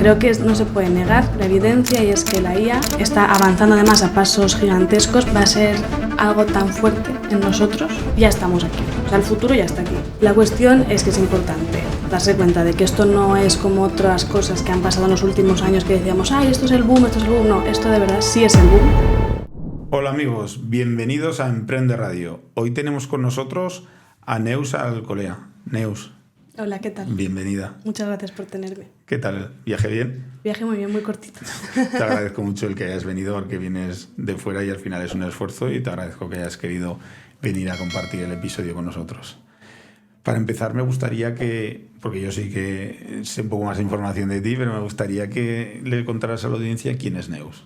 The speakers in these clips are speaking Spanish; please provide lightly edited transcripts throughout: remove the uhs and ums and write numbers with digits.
creo que no se puede negar la evidencia, y es que la IA está avanzando además a pasos gigantescos, va a ser algo tan fuerte en nosotros, ya estamos aquí, o sea, el futuro ya está aquí. La cuestión es que es importante darse cuenta de que esto no es como otras cosas que han pasado en los últimos años que decíamos, ay, esto es el boom, no, esto de verdad sí es el boom. Hola amigos, bienvenidos a Emprende Radio. Hoy tenemos con nosotros a Neus Alcolea. Neus. Hola, ¿qué tal? Bienvenida. Muchas gracias por tenerme. ¿Qué tal? ¿Viaje bien? Viaje muy bien, muy cortito. Te agradezco mucho el que hayas venido, porque vienes de fuera y al final es un esfuerzo, y te agradezco que hayas querido venir a compartir el episodio con nosotros. Para empezar, me gustaría que, porque yo sí que sé un poco más de información de ti, pero me gustaría que le contaras a la audiencia quién es Neus.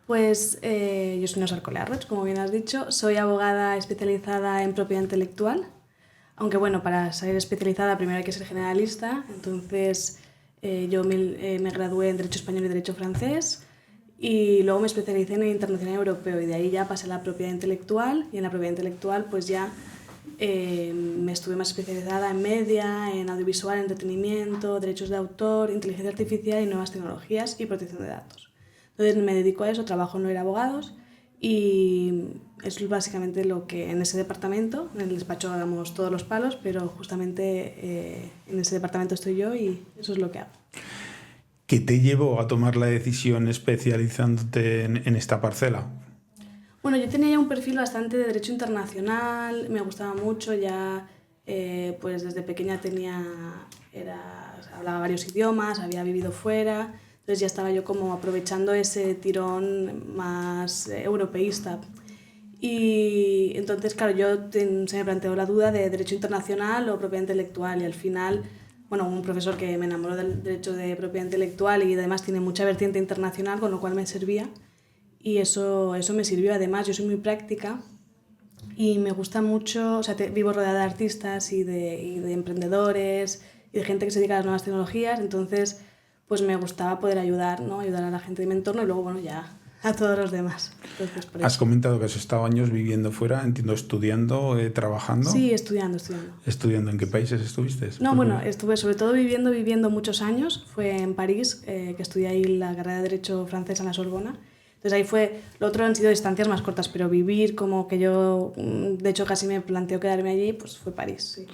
Pues yo soy Neus Alcolea Roig, como bien has dicho. Soy abogada especializada en propiedad intelectual. Aunque bueno, para ser especializada primero hay que ser generalista. Entonces yo me gradué en Derecho Español y Derecho Francés, y luego me especialicé en el Internacional Europeo, y de ahí ya pasé a la propiedad intelectual, y en la propiedad intelectual pues ya me estuve más especializada en media, en audiovisual, entretenimiento, derechos de autor, inteligencia artificial y nuevas tecnologías y protección de datos. Entonces me dedico a eso, trabajo en Loira Abogados, y es básicamente lo que en ese departamento, en el despacho damos todos los palos, pero justamente en ese departamento estoy yo y eso es lo que hago. ¿Qué te llevó a tomar la decisión especializándote en esta parcela? Bueno, yo tenía ya un perfil bastante de derecho internacional, me gustaba mucho, ya pues desde pequeña hablaba varios idiomas, había vivido fuera. Entonces ya estaba yo como aprovechando ese tirón más europeísta. Y entonces, claro, se me planteó la duda de derecho internacional o propiedad intelectual, y al final, bueno, un profesor que me enamoró del derecho de propiedad intelectual, y además tiene mucha vertiente internacional, con lo cual me servía, y eso me sirvió. Además, yo soy muy práctica y me gusta mucho, o sea, vivo rodeada de artistas y de emprendedores y de gente que se dedica a las nuevas tecnologías, entonces pues me gustaba poder ayudar, ¿no? Ayudar a la gente de mi entorno y luego, bueno, ya a todos los demás. Entonces, por Has eso. comentado que has estado años viviendo fuera, entiendo, estudiando, trabajando. Sí, estudiando. ¿Estudiando en qué países estuviste? No, bueno, estuve sobre todo viviendo muchos años. Fue en París, que estudié ahí la carrera de Derecho francés en la Sorbona. Entonces ahí fue, lo otro han sido distancias más cortas, pero vivir como que yo, de hecho casi me planteo quedarme allí, pues fue París, sí.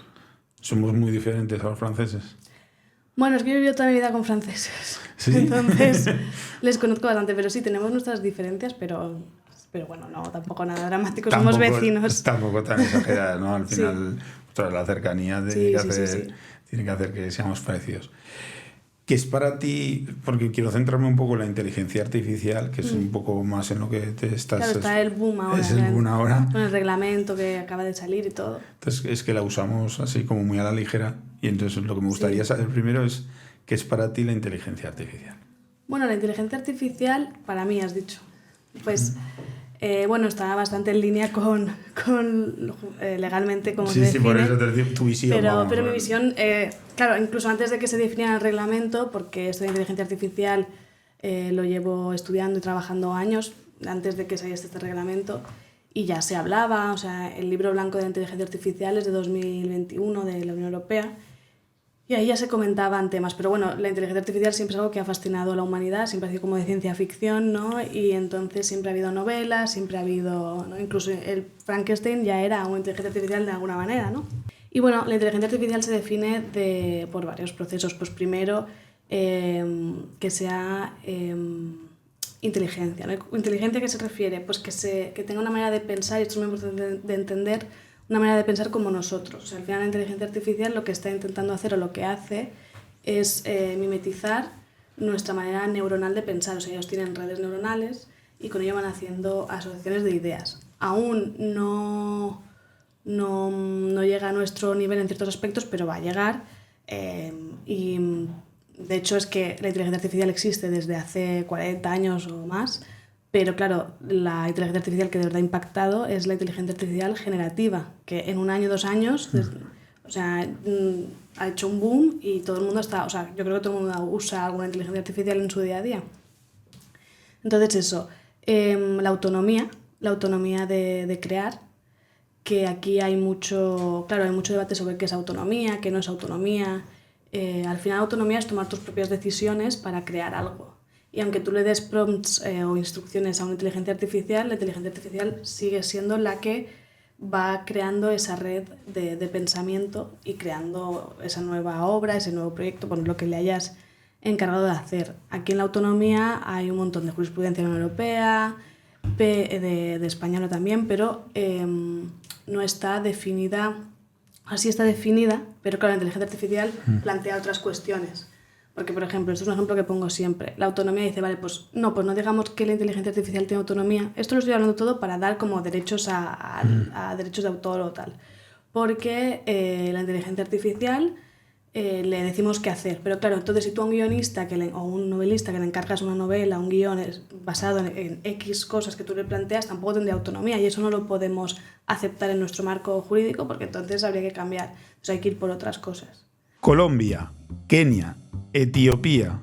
Somos muy diferentes a los franceses. Bueno, es que yo he vivido toda mi vida con franceses, ¿Sí? Entonces les conozco bastante, pero sí, tenemos nuestras diferencias, pero bueno, no, tampoco nada dramático, somos vecinos. Tampoco tan exagerada, ¿no? Al final, sí. La cercanía tiene que hacer que seamos parecidos. ¿Qué es para ti? Porque quiero centrarme un poco en la inteligencia artificial, que es un poco más en lo que te estás... Claro, está el boom ahora. Es el boom ahora. Con el reglamento que acaba de salir y todo. Entonces, es que la usamos así como muy a la ligera. Y entonces lo que me gustaría saber primero es, ¿qué es para ti la inteligencia artificial? Bueno, la inteligencia artificial, para mí, has dicho, pues... bueno, está bastante en línea con legalmente cómo se define. Sí, por eso te digo tu visión. Pero mi visión, claro, incluso antes de que se definiera el reglamento, porque esto de inteligencia artificial lo llevo estudiando y trabajando años, antes de que saliese este reglamento, y ya se hablaba, o sea, el libro blanco de la inteligencia artificial es de 2021 de la Unión Europea, y ahí ya se comentaban temas, pero bueno, la inteligencia artificial siempre es algo que ha fascinado a la humanidad, siempre ha sido como de ciencia ficción, ¿no? Y entonces siempre ha habido novelas, siempre ha habido, ¿no? Incluso el Frankenstein ya era una inteligencia artificial de alguna manera, ¿no? Y bueno, la inteligencia artificial se define por varios procesos. Pues primero, que sea inteligencia, ¿no? ¿Inteligencia a qué se refiere? Pues que tenga una manera de pensar, y esto es muy importante de entender, una manera de pensar como nosotros. O sea, al final la inteligencia artificial lo que está intentando hacer, o lo que hace, es mimetizar nuestra manera neuronal de pensar. O sea, ellos tienen redes neuronales y con ello van haciendo asociaciones de ideas. Aún no llega a nuestro nivel en ciertos aspectos, pero va a llegar. Y de hecho es que la inteligencia artificial existe desde hace 40 años o más. Pero claro, la inteligencia artificial que de verdad ha impactado es la inteligencia artificial generativa, que en 1 año, 2 años, o sea, ha hecho un boom y todo el mundo está, o sea, yo creo que todo el mundo usa alguna inteligencia artificial en su día a día. Entonces eso, la autonomía de crear, que aquí hay mucho debate sobre qué es autonomía, qué no es autonomía. al final autonomía es tomar tus propias decisiones para crear algo. Y aunque tú le des prompts o instrucciones a una inteligencia artificial, la inteligencia artificial sigue siendo la que va creando esa red de pensamiento y creando esa nueva obra, ese nuevo proyecto, por lo que le hayas encargado de hacer. Aquí en la autonomía hay un montón de jurisprudencia en la Unión Europea, de española también, pero no está definida, así está definida, pero claro, la inteligencia artificial plantea otras cuestiones. Porque, por ejemplo, esto es un ejemplo que pongo siempre. La autonomía dice, vale, pues no digamos que la inteligencia artificial tiene autonomía. Esto lo estoy hablando todo para dar como derechos a derechos de autor o tal. Porque la inteligencia artificial le decimos qué hacer. Pero claro, entonces si tú a un guionista o un novelista que le encargas una novela, un guión basado en X cosas que tú le planteas, tampoco tendría autonomía y eso no lo podemos aceptar en nuestro marco jurídico porque entonces habría que cambiar. Entonces hay que ir por otras cosas. Colombia, Kenia, Etiopía.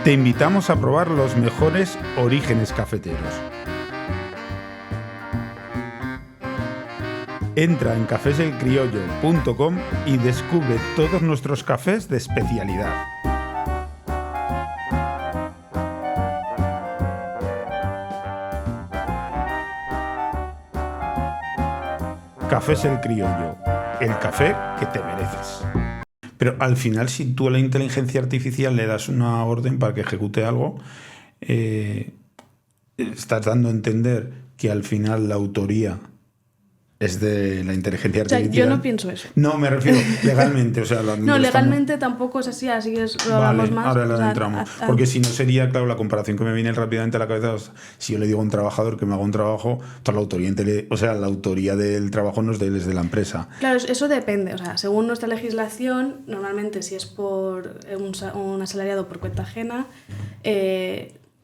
Te invitamos a probar los mejores orígenes cafeteros. Entra en cafeselcriollo.com y descubre todos nuestros cafés de especialidad. Cafés El Criollo, el café que te mereces. Pero al final, si tú a la inteligencia artificial le das una orden para que ejecute algo, estás dando a entender que al final la autoría es de la inteligencia artificial. O sea, yo no pienso eso. No, me refiero legalmente. O sea, no, legalmente tampoco es así es, lo hablamos más. Ahora lo entramos. Porque si no sería, claro, la comparación que me viene rápidamente a la cabeza, o sea, si yo le digo a un trabajador que me haga un trabajo, toda la autoría del trabajo no es de él, es de la empresa. Claro, eso depende. O sea, según nuestra legislación, normalmente si es por un asalariado por cuenta ajena,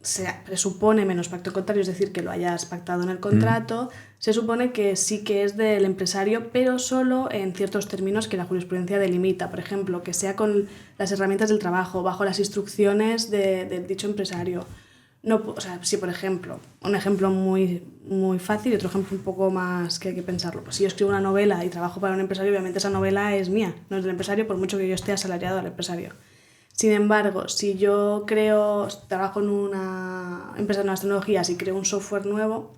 se presupone menos pacto contrario, es decir, que lo hayas pactado en el contrato, se supone que sí que es del empresario, pero solo en ciertos términos que la jurisprudencia delimita. Por ejemplo, que sea con las herramientas del trabajo, bajo las instrucciones de dicho empresario. No, o sea, si por ejemplo, un ejemplo muy, muy fácil y otro ejemplo un poco más que hay que pensarlo. Pues si yo escribo una novela y trabajo para un empresario, obviamente esa novela es mía, no es del empresario, por mucho que yo esté asalariado al empresario. Sin embargo, si yo trabajo en una empresa de nuevas tecnologías y creo un software nuevo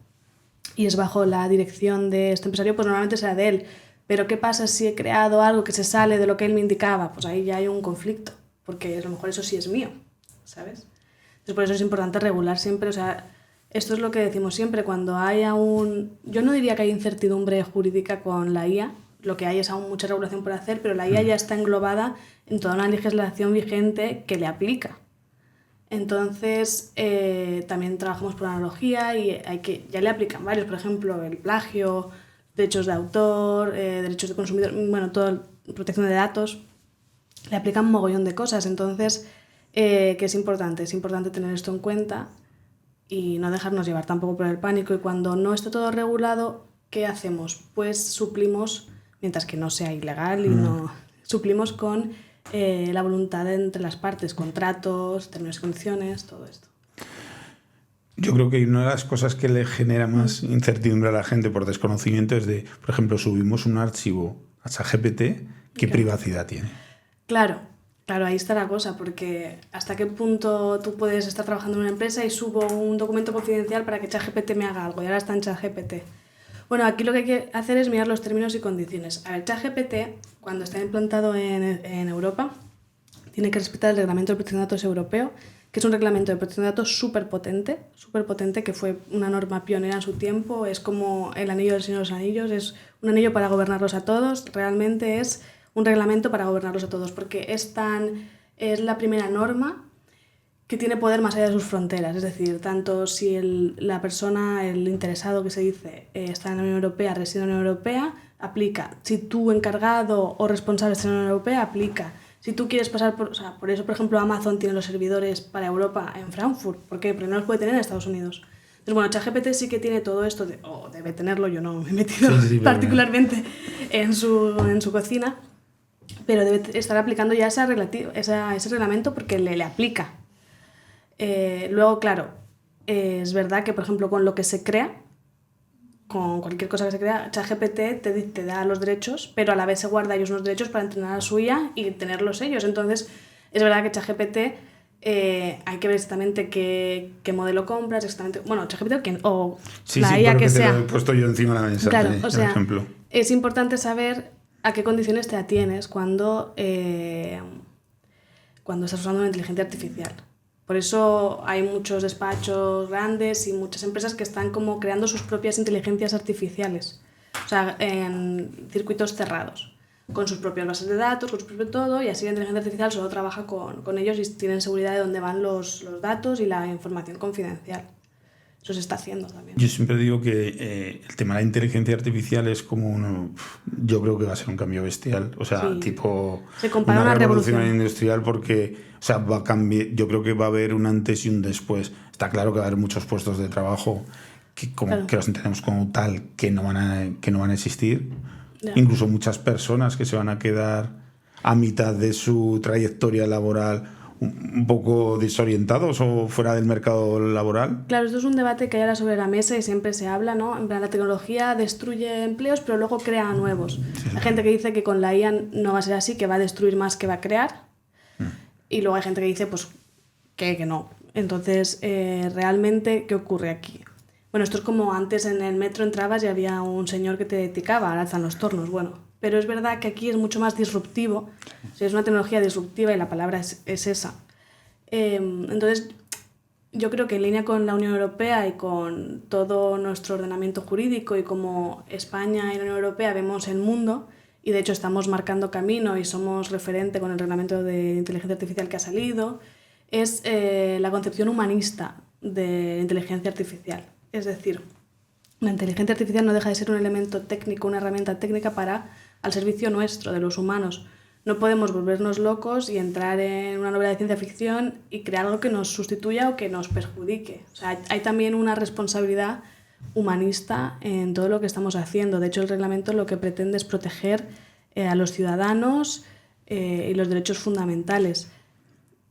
y es bajo la dirección de este empresario, pues normalmente será de él. Pero ¿qué pasa si he creado algo que se sale de lo que él me indicaba? Pues ahí ya hay un conflicto, porque a lo mejor eso sí es mío, ¿sabes? Entonces por eso es importante regular siempre, o sea, esto es lo que decimos siempre, cuando haya yo no diría que hay incertidumbre jurídica con la IA, lo que hay es aún mucha regulación por hacer, pero la IA ya está englobada en toda una legislación vigente que le aplica. Entonces, también trabajamos por analogía y ya le aplican varios, por ejemplo, el plagio, derechos de autor, derechos de consumidor, bueno, toda protección de datos, le aplican un mogollón de cosas. Entonces, que es importante tener esto en cuenta y no dejarnos llevar tampoco por el pánico. Y cuando no está todo regulado, ¿qué hacemos? Pues suplimos, mientras que no sea ilegal, y no suplimos con la voluntad entre las partes, contratos, términos y condiciones, todo esto. Yo creo que una de las cosas que le genera más incertidumbre a la gente por desconocimiento es de, por ejemplo, subimos un archivo a ChatGPT, ¿qué privacidad tiene? Claro, ahí está la cosa, porque hasta qué punto tú puedes estar trabajando en una empresa y subo un documento confidencial para que ChatGPT me haga algo, y ahora está en ChatGPT. Bueno, aquí lo que hay que hacer es mirar los términos y condiciones. A ver, ChatGPT, cuando está implantado en Europa, tiene que respetar el Reglamento de Protección de Datos Europeo, que es un reglamento de protección de datos súper potente, que fue una norma pionera en su tiempo, es como el anillo del Señor de los Anillos, es un anillo para gobernarlos a todos, realmente es un reglamento para gobernarlos a todos, porque es la primera norma que tiene poder más allá de sus fronteras, es decir, tanto si la persona, el interesado que se dice, está en la Unión Europea, reside en la Unión Europea, aplica. Si tu encargado o responsable está en la Unión Europea, aplica. Si tú quieres pasar por eso, por ejemplo, Amazon tiene los servidores para Europa en Frankfurt. ¿Por qué? Porque no los puede tener en Estados Unidos. Entonces, bueno, ChatGPT sí que tiene todo esto, debe tenerlo, yo no me he metido particularmente en su cocina, pero debe estar aplicando ya ese reglamento porque le aplica. Luego, claro, es verdad que, por ejemplo, con lo que se crea, con cualquier cosa que se crea, ChatGPT te da los derechos, pero a la vez se guarda ellos unos derechos para entrenar a su IA y tenerlos ellos. Entonces, es verdad que ChatGPT hay que ver exactamente qué modelo compras, exactamente, bueno, ChatGPT o la IA que sea. Te lo he puesto yo encima de la mesa, claro, por ejemplo. Es importante saber a qué condiciones te atienes cuando estás usando una inteligencia artificial. Por eso hay muchos despachos grandes y muchas empresas que están como creando sus propias inteligencias artificiales, o sea, en circuitos cerrados, con sus propias bases de datos, con su propio todo, y así la inteligencia artificial solo trabaja con ellos y tienen seguridad de dónde van los datos y la información confidencial. Eso se está haciendo también. Yo siempre digo que el tema de la inteligencia artificial es como yo creo que va a ser un cambio bestial, o sea, Sí. tipo Se compara una revolución industrial, porque, o sea, va a cambiar. Yo creo que va a haber un antes y un después. Está claro que va a haber muchos puestos de trabajo que los entendemos como tal que no van a existir. Ya. Incluso muchas personas que se van a quedar a mitad de su trayectoria laboral un poco desorientados o fuera del mercado laboral. Claro, esto es un debate que hay ahora sobre la mesa y siempre se habla, ¿no? En plan, la tecnología destruye empleos, pero luego crea nuevos. Sí. Hay gente que dice que con la IA no va a ser así, que va a destruir más que va a crear. Y luego hay gente que dice, pues, que no. Entonces, realmente, ¿qué ocurre aquí? Bueno, esto es como antes en el metro entrabas y había un señor que te ticaba, ahora están los tornos, bueno. Pero es verdad que aquí es mucho más disruptivo. O sea, es una tecnología disruptiva y la palabra es esa. Entonces, yo creo que en línea con la Unión Europea y con todo nuestro ordenamiento jurídico y como España y la Unión Europea vemos el mundo, y de hecho estamos marcando camino y somos referente con el reglamento de inteligencia artificial que ha salido, es la concepción humanista de inteligencia artificial. Es decir, la inteligencia artificial no deja de ser un elemento técnico, una herramienta técnica al servicio nuestro, de los humanos. No podemos volvernos locos y entrar en una novela de ciencia ficción y crear algo que nos sustituya o que nos perjudique. O sea, hay también una responsabilidad humanista en todo lo que estamos haciendo. De hecho, el reglamento lo que pretende es proteger a los ciudadanos y los derechos fundamentales.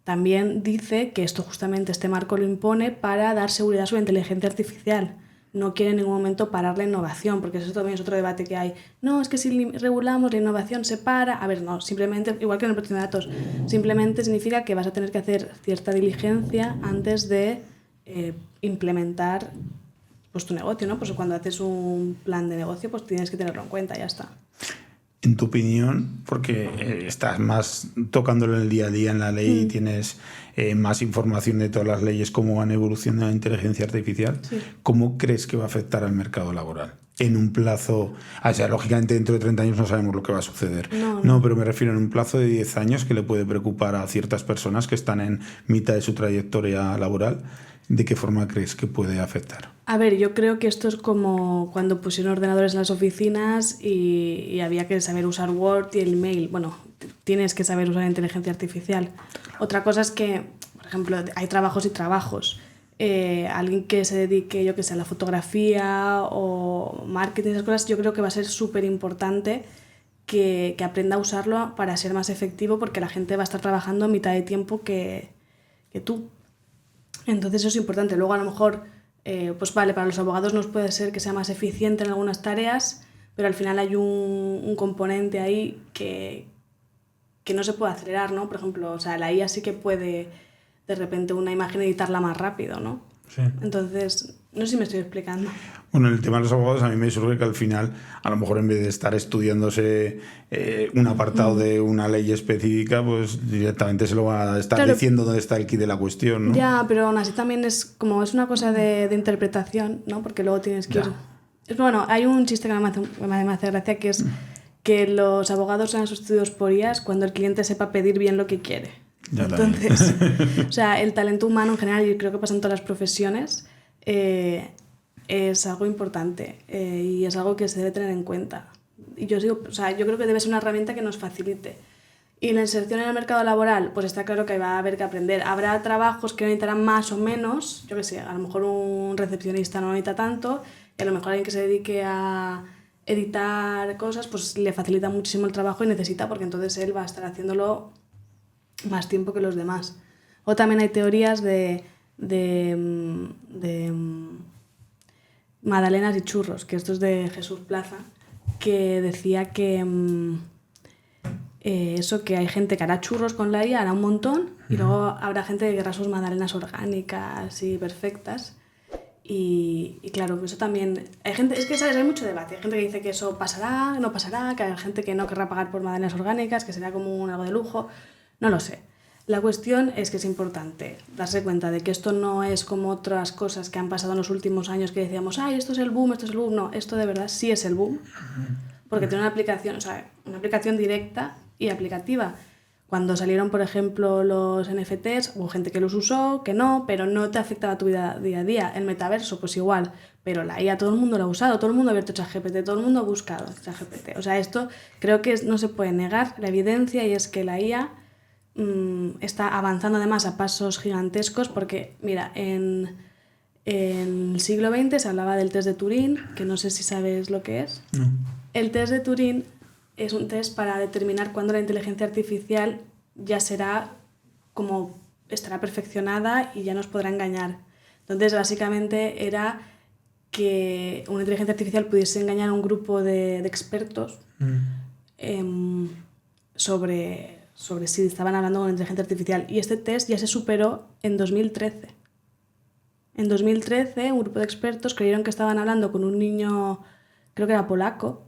También dice que justamente este marco lo impone para dar seguridad sobre inteligencia artificial. No quiere en ningún momento parar la innovación, porque eso también es otro debate que hay. No, es que si regulamos la innovación se para. A ver, no, simplemente, igual que en el protección de datos, simplemente significa que vas a tener que hacer cierta diligencia antes de implementar pues, tu negocio, ¿no? Pues cuando haces un plan de negocio, pues tienes que tenerlo en cuenta, ya está. En tu opinión, porque estás más tocándolo en el día a día en la ley y tienes más información de todas las leyes, cómo van evolucionando la inteligencia artificial, sí. ¿Cómo crees que va a afectar al mercado laboral? En un plazo, o sea, lógicamente dentro de 30 años no sabemos lo que va a suceder. No, pero me refiero en un plazo de 10 años que le puede preocupar a ciertas personas que están en mitad de su trayectoria laboral. ¿De qué forma crees que puede afectar? A ver, yo creo que esto es como cuando pusieron ordenadores en las oficinas y había que saber usar Word y el email. Bueno, tienes que saber usar inteligencia artificial. Otra cosa es que, por ejemplo, hay trabajos y trabajos. Alguien que se dedique, yo que sé, a la fotografía o marketing, esas cosas, yo creo que va a ser súper importante que aprenda a usarlo para ser más efectivo, porque la gente va a estar trabajando a mitad de tiempo que tú. Entonces eso es importante. Luego a lo mejor, pues vale, para los abogados nos puede ser que sea más eficiente en algunas tareas, pero al final hay un componente ahí que no se puede acelerar, ¿no? Por ejemplo, o sea, la IA sí que puede de repente una imagen editarla más rápido, ¿no? Sí. Entonces, no sé si me estoy explicando. Bueno, en el tema de los abogados a mí me surge que al final, a lo mejor en vez de estar estudiándose un apartado de una ley específica, pues directamente se lo va a estar diciendo dónde está el quid de la cuestión, ¿no? Ya, pero aún así también es una cosa de interpretación, ¿no? Porque luego tienes que ir... Bueno, hay un chiste que me hace gracia, que es que los abogados sean sustituidos por IAs cuando el cliente sepa pedir bien lo que quiere. Ya. Entonces, o sea, el talento humano en general, y creo que pasa en todas las profesiones, es algo importante y es algo que se debe tener en cuenta. Y yo creo que debe ser una herramienta que nos facilite. Y la inserción en el mercado laboral, pues está claro que va a haber que aprender. Habrá trabajos que necesitarán más o menos, yo qué sé, a lo mejor un recepcionista no necesita tanto, y a lo mejor alguien que se dedique a editar cosas, pues le facilita muchísimo el trabajo y necesita, porque entonces él va a estar haciéndolo más tiempo que los demás. O también hay teorías de magdalenas y churros, que esto es de Jesús Plaza, que decía que eso, que hay gente que hará churros con la IA, hará un montón, y luego habrá gente que querrá sus magdalenas orgánicas y perfectas. Y claro, eso también... Hay gente, es que ¿sabes? Hay mucho debate. Hay gente que dice que eso pasará, no pasará, que hay gente que no querrá pagar por magdalenas orgánicas, que será como algo de lujo. No lo sé. La cuestión es que es importante darse cuenta de que esto no es como otras cosas que han pasado en los últimos años que decíamos, ay, esto es el boom, esto es el boom. No, esto de verdad sí es el boom, porque tiene una aplicación, o sea, una aplicación directa y aplicativa. Cuando salieron, por ejemplo, los NFTs, hubo gente que los usó, que no, pero no te afectaba a tu vida día a día. El metaverso, pues igual, pero la IA todo el mundo lo ha usado, todo el mundo ha abierto ChatGPT, todo el mundo ha buscado ChatGPT. O sea, esto creo que no se puede negar la evidencia, y es que la IA está avanzando además a pasos gigantescos, porque mira, en el siglo XX se hablaba del test de Turing, que no sé si sabes lo que es. No. El test de Turing es un test para determinar cuándo la inteligencia artificial ya será como estará perfeccionada y ya nos podrá engañar. Entonces, básicamente era que una inteligencia artificial pudiese engañar a un grupo de expertos sobre si estaban hablando con inteligencia artificial. Y este test ya se superó en 2013. En 2013, un grupo de expertos creyeron que estaban hablando con un niño, creo que era polaco,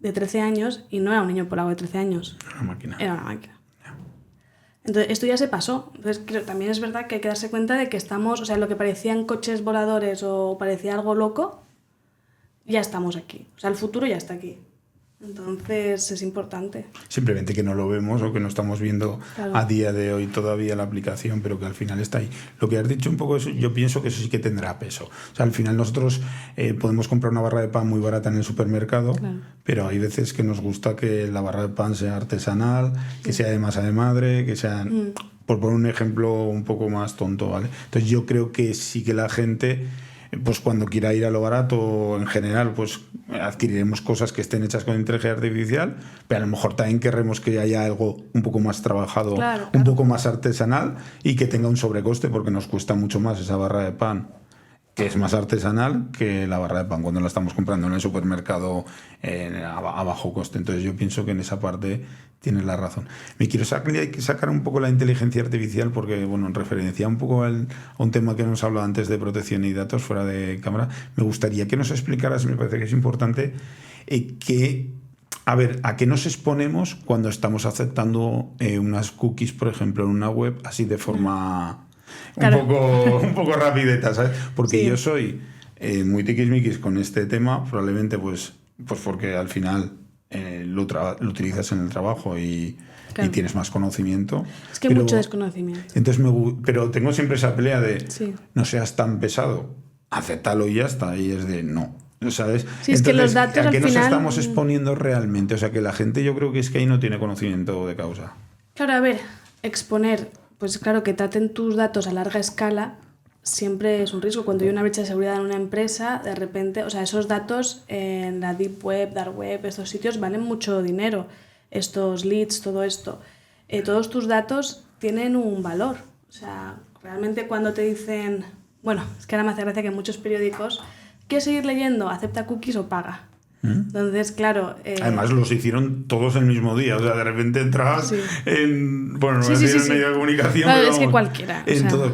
de 13 años, y no era un niño polaco de 13 años. Era una máquina. Era una máquina. Entonces, esto ya se pasó. Entonces, también es verdad que hay que darse cuenta de que estamos, o sea, lo que parecían coches voladores o parecía algo loco, ya estamos aquí. O sea, el futuro ya está aquí. Entonces, es importante. Simplemente que no lo vemos o que no estamos viendo a día de hoy todavía la aplicación, pero que al final está ahí. Lo que has dicho un poco, yo pienso que eso sí que tendrá peso. O sea, al final nosotros podemos comprar una barra de pan muy barata en el supermercado, pero hay veces que nos gusta que la barra de pan sea artesanal, que sea de masa de madre, que sea... Por poner un ejemplo un poco más tonto, ¿vale? Entonces yo creo que sí que la gente... pues cuando quiera ir a lo barato en general, pues adquiriremos cosas que estén hechas con inteligencia artificial, pero a lo mejor también querremos que haya algo un poco más trabajado, un poco más artesanal, y que tenga un sobrecoste, porque nos cuesta mucho más esa barra de pan, que es más artesanal, que la barra de pan cuando la estamos comprando en el supermercado a bajo coste. Entonces yo pienso que en esa parte tienes la razón. Me quiero sacar un poco la inteligencia artificial, porque, bueno, en referencia un poco a un tema que hemos hablado antes de protección y datos fuera de cámara, me gustaría que nos explicaras, me parece que es importante, a qué nos exponemos cuando estamos aceptando unas cookies, por ejemplo, en una web, así de forma... Un poco rapideta, ¿sabes? Porque yo soy muy tiquismiquis con este tema, probablemente pues porque al final lo utilizas en el trabajo y tienes más conocimiento. Es que hay mucho desconocimiento. Entonces pero tengo siempre esa pelea de no seas tan pesado, acéptalo y ya está, y es de no. ¿Sabes? Sí, es entonces, que los datos ¿a qué al nos final... estamos exponiendo realmente? O sea, que la gente, yo creo que es que ahí no tiene conocimiento de causa. Claro, a ver, exponer... Pues claro, que traten tus datos a larga escala siempre es un riesgo. Cuando hay una brecha de seguridad en una empresa, de repente, o sea, esos datos en la Deep Web, Dark Web, estos sitios valen mucho dinero. Estos leads, todo esto. Todos tus datos tienen un valor. O sea, realmente cuando te dicen... Bueno, es que ahora me hace gracia que en muchos periódicos... ¿Quieres seguir leyendo? ¿Acepta cookies o paga? Entonces, claro... Además, los hicieron todos el mismo día. O sea, de repente entrabas en... Bueno, no voy a decir en medio de comunicación, claro, pero es que cualquiera.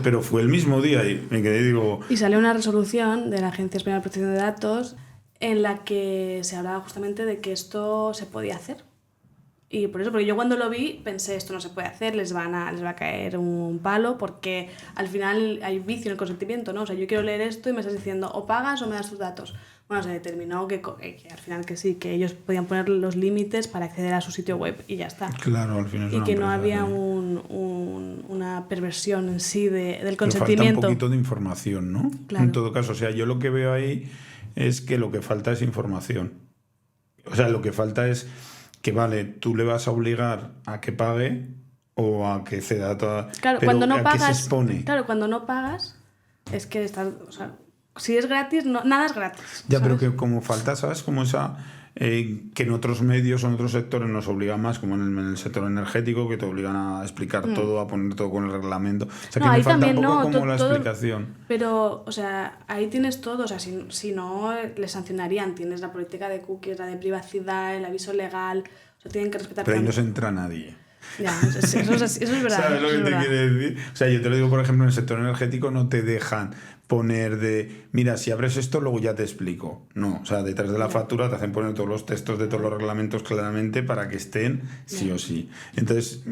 Pero fue el mismo día y me quedé, digo... Y salió una resolución de la Agencia Española de Protección de Datos en la que se hablaba justamente de que esto se podía hacer. Y por eso, porque yo cuando lo vi pensé, esto no se puede hacer, les va a caer un palo, porque al final hay vicio en el consentimiento, ¿no? O sea, yo quiero leer esto y me estás diciendo o pagas o me das tus datos. Bueno, se determinó que al final que sí, que ellos podían poner los límites para acceder a su sitio web y ya está. Claro, al final es y que no había una perversión en sí del consentimiento. Pero falta un poquito de información, ¿no? Claro. En todo caso, o sea, yo lo que veo ahí es que lo que falta es información. O sea, lo que falta es que, vale, tú le vas a obligar a que pague o a que ceda toda... Claro, pero cuando no ¿a pagas, qué se expone? Claro, cuando no pagas es que estás... O sea, si es gratis, nada es gratis. Ya, ¿sabes? pero que como falta, ¿sabes? Como esa que en otros medios o en otros sectores nos obligan más, como en el sector energético, que te obligan a explicar todo, a poner todo con el reglamento. O sea, que me falta un poco como la explicación. Pero, o sea, ahí tienes todo. O sea, si no, les sancionarían. Tienes la política de cookies, la de privacidad, el aviso legal. O sea, tienen que respetar... Pero ahí no se entra nadie. Ya, eso es verdad. ¿Sabes lo que te quiere decir? O sea, yo te lo digo, por ejemplo, en el sector energético no te dejan poner mira, si abres esto, luego ya te explico. No, o sea, detrás de la factura te hacen poner todos los textos de todos los reglamentos claramente para que estén sí o sí. Entonces,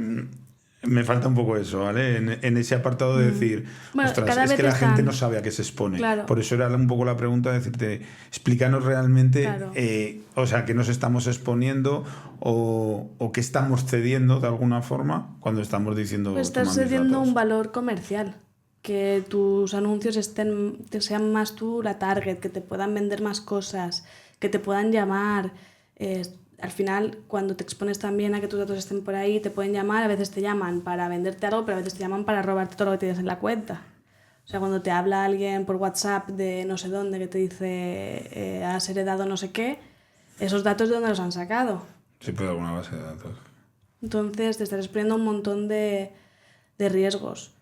me falta un poco eso, ¿vale? En ese apartado de decir, bueno, ostras, es que la gente no sabe a qué se expone. Claro. Por eso era un poco la pregunta de decirte, explícanos realmente, o sea, qué nos estamos exponiendo o qué estamos cediendo de alguna forma cuando estamos diciendo... Pues estás cediendo un valor comercial. Que tus anuncios sean más tú la target, que te puedan vender más cosas, que te puedan llamar. Al final, cuando te expones también a que tus datos estén por ahí, te pueden llamar, a veces te llaman para venderte algo, pero a veces te llaman para robarte todo lo que tienes en la cuenta. O sea, cuando te habla alguien por WhatsApp de no sé dónde, que te dice has heredado no sé qué, esos datos ¿de dónde los han sacado? Sí, pero alguna base de datos. Entonces te estás exponiendo un montón de riesgos.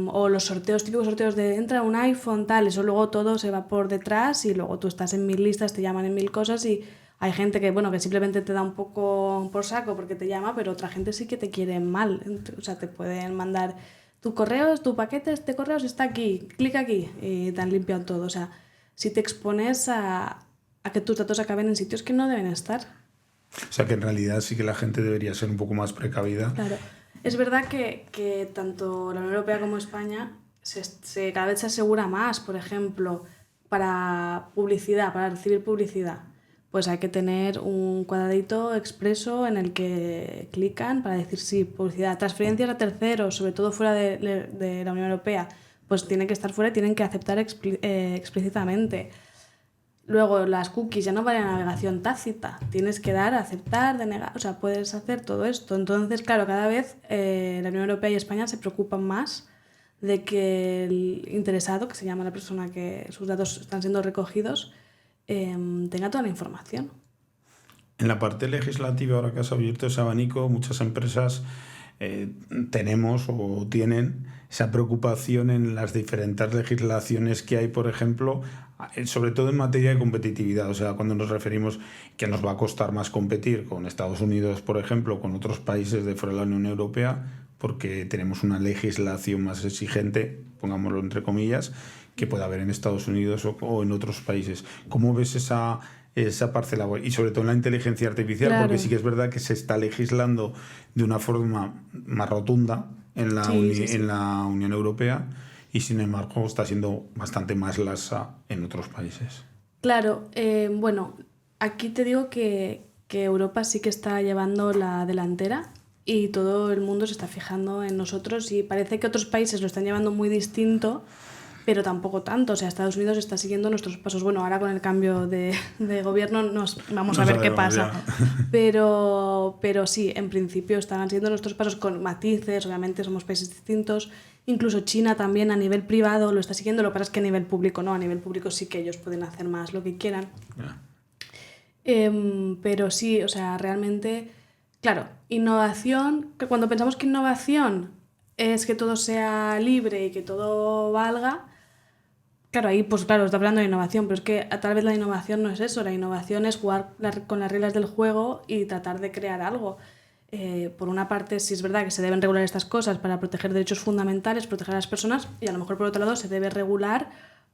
O los típicos sorteos de entra un iPhone, tal, eso luego todo se va por detrás y luego tú estás en 1000 listas, te llaman en 1000 cosas y hay gente que simplemente te da un poco por saco porque te llama, pero otra gente sí que te quiere mal. O sea, te pueden mandar tu paquete de correos está aquí, clica aquí y te han limpiado todo. O sea, si te expones a que tus datos acaben en sitios que no deben estar. O sea, que en realidad sí que la gente debería ser un poco más precavida. Claro. Es verdad que tanto la Unión Europea como España cada vez se asegura más, por ejemplo, para publicidad, para recibir publicidad. Pues hay que tener un cuadradito expreso en el que clican para decir sí, publicidad. Transferencias a terceros, sobre todo fuera de la Unión Europea, pues tienen que estar fuera y tienen que aceptar explícitamente. Luego, las cookies ya no valen a navegación tácita. Tienes que dar, aceptar, denegar. O sea, puedes hacer todo esto. Entonces, claro, cada vez la Unión Europea y España se preocupan más de que el interesado, que se llama la persona que sus datos están siendo recogidos, tenga toda la información. En la parte legislativa, ahora que has abierto ese abanico, muchas empresas tenemos o tienen esa preocupación en las diferentes legislaciones que hay, por ejemplo, sobre todo en materia de competitividad. O sea, cuando nos referimos que nos va a costar más competir con Estados Unidos, por ejemplo, con otros países de fuera de la Unión Europea, porque tenemos una legislación más exigente, pongámoslo entre comillas, que puede haber en Estados Unidos o en otros países. ¿Cómo ves esa parcela? Y sobre todo en la inteligencia artificial, Claro. Porque sí que es verdad que se está legislando de una forma más rotunda en la Unión Europea y sin embargo está siendo bastante más laxa en otros países. Claro, bueno, aquí te digo que Europa sí que está llevando la delantera y todo el mundo se está fijando en nosotros y parece que otros países lo están llevando muy distinto, pero tampoco tanto. O sea, Estados Unidos está siguiendo nuestros pasos. Bueno, ahora con el cambio de gobierno vamos a ver qué pasa. Pero sí, en principio están siguiendo nuestros pasos con matices. Obviamente somos países distintos. Incluso China también a nivel privado lo está siguiendo. Lo que pasa es que a nivel público no. A nivel público sí que ellos pueden hacer más lo que quieran. Pero sí, o sea, realmente... Claro, innovación... Que cuando pensamos que innovación es que todo sea libre y que todo valga... Claro, ahí pues claro, está hablando de innovación, pero es que tal vez la innovación no es eso. La innovación es jugar con las reglas del juego y tratar de crear algo. Por una parte, sí es verdad que se deben regular estas cosas para proteger derechos fundamentales, proteger a las personas, y a lo mejor por otro lado se debe regular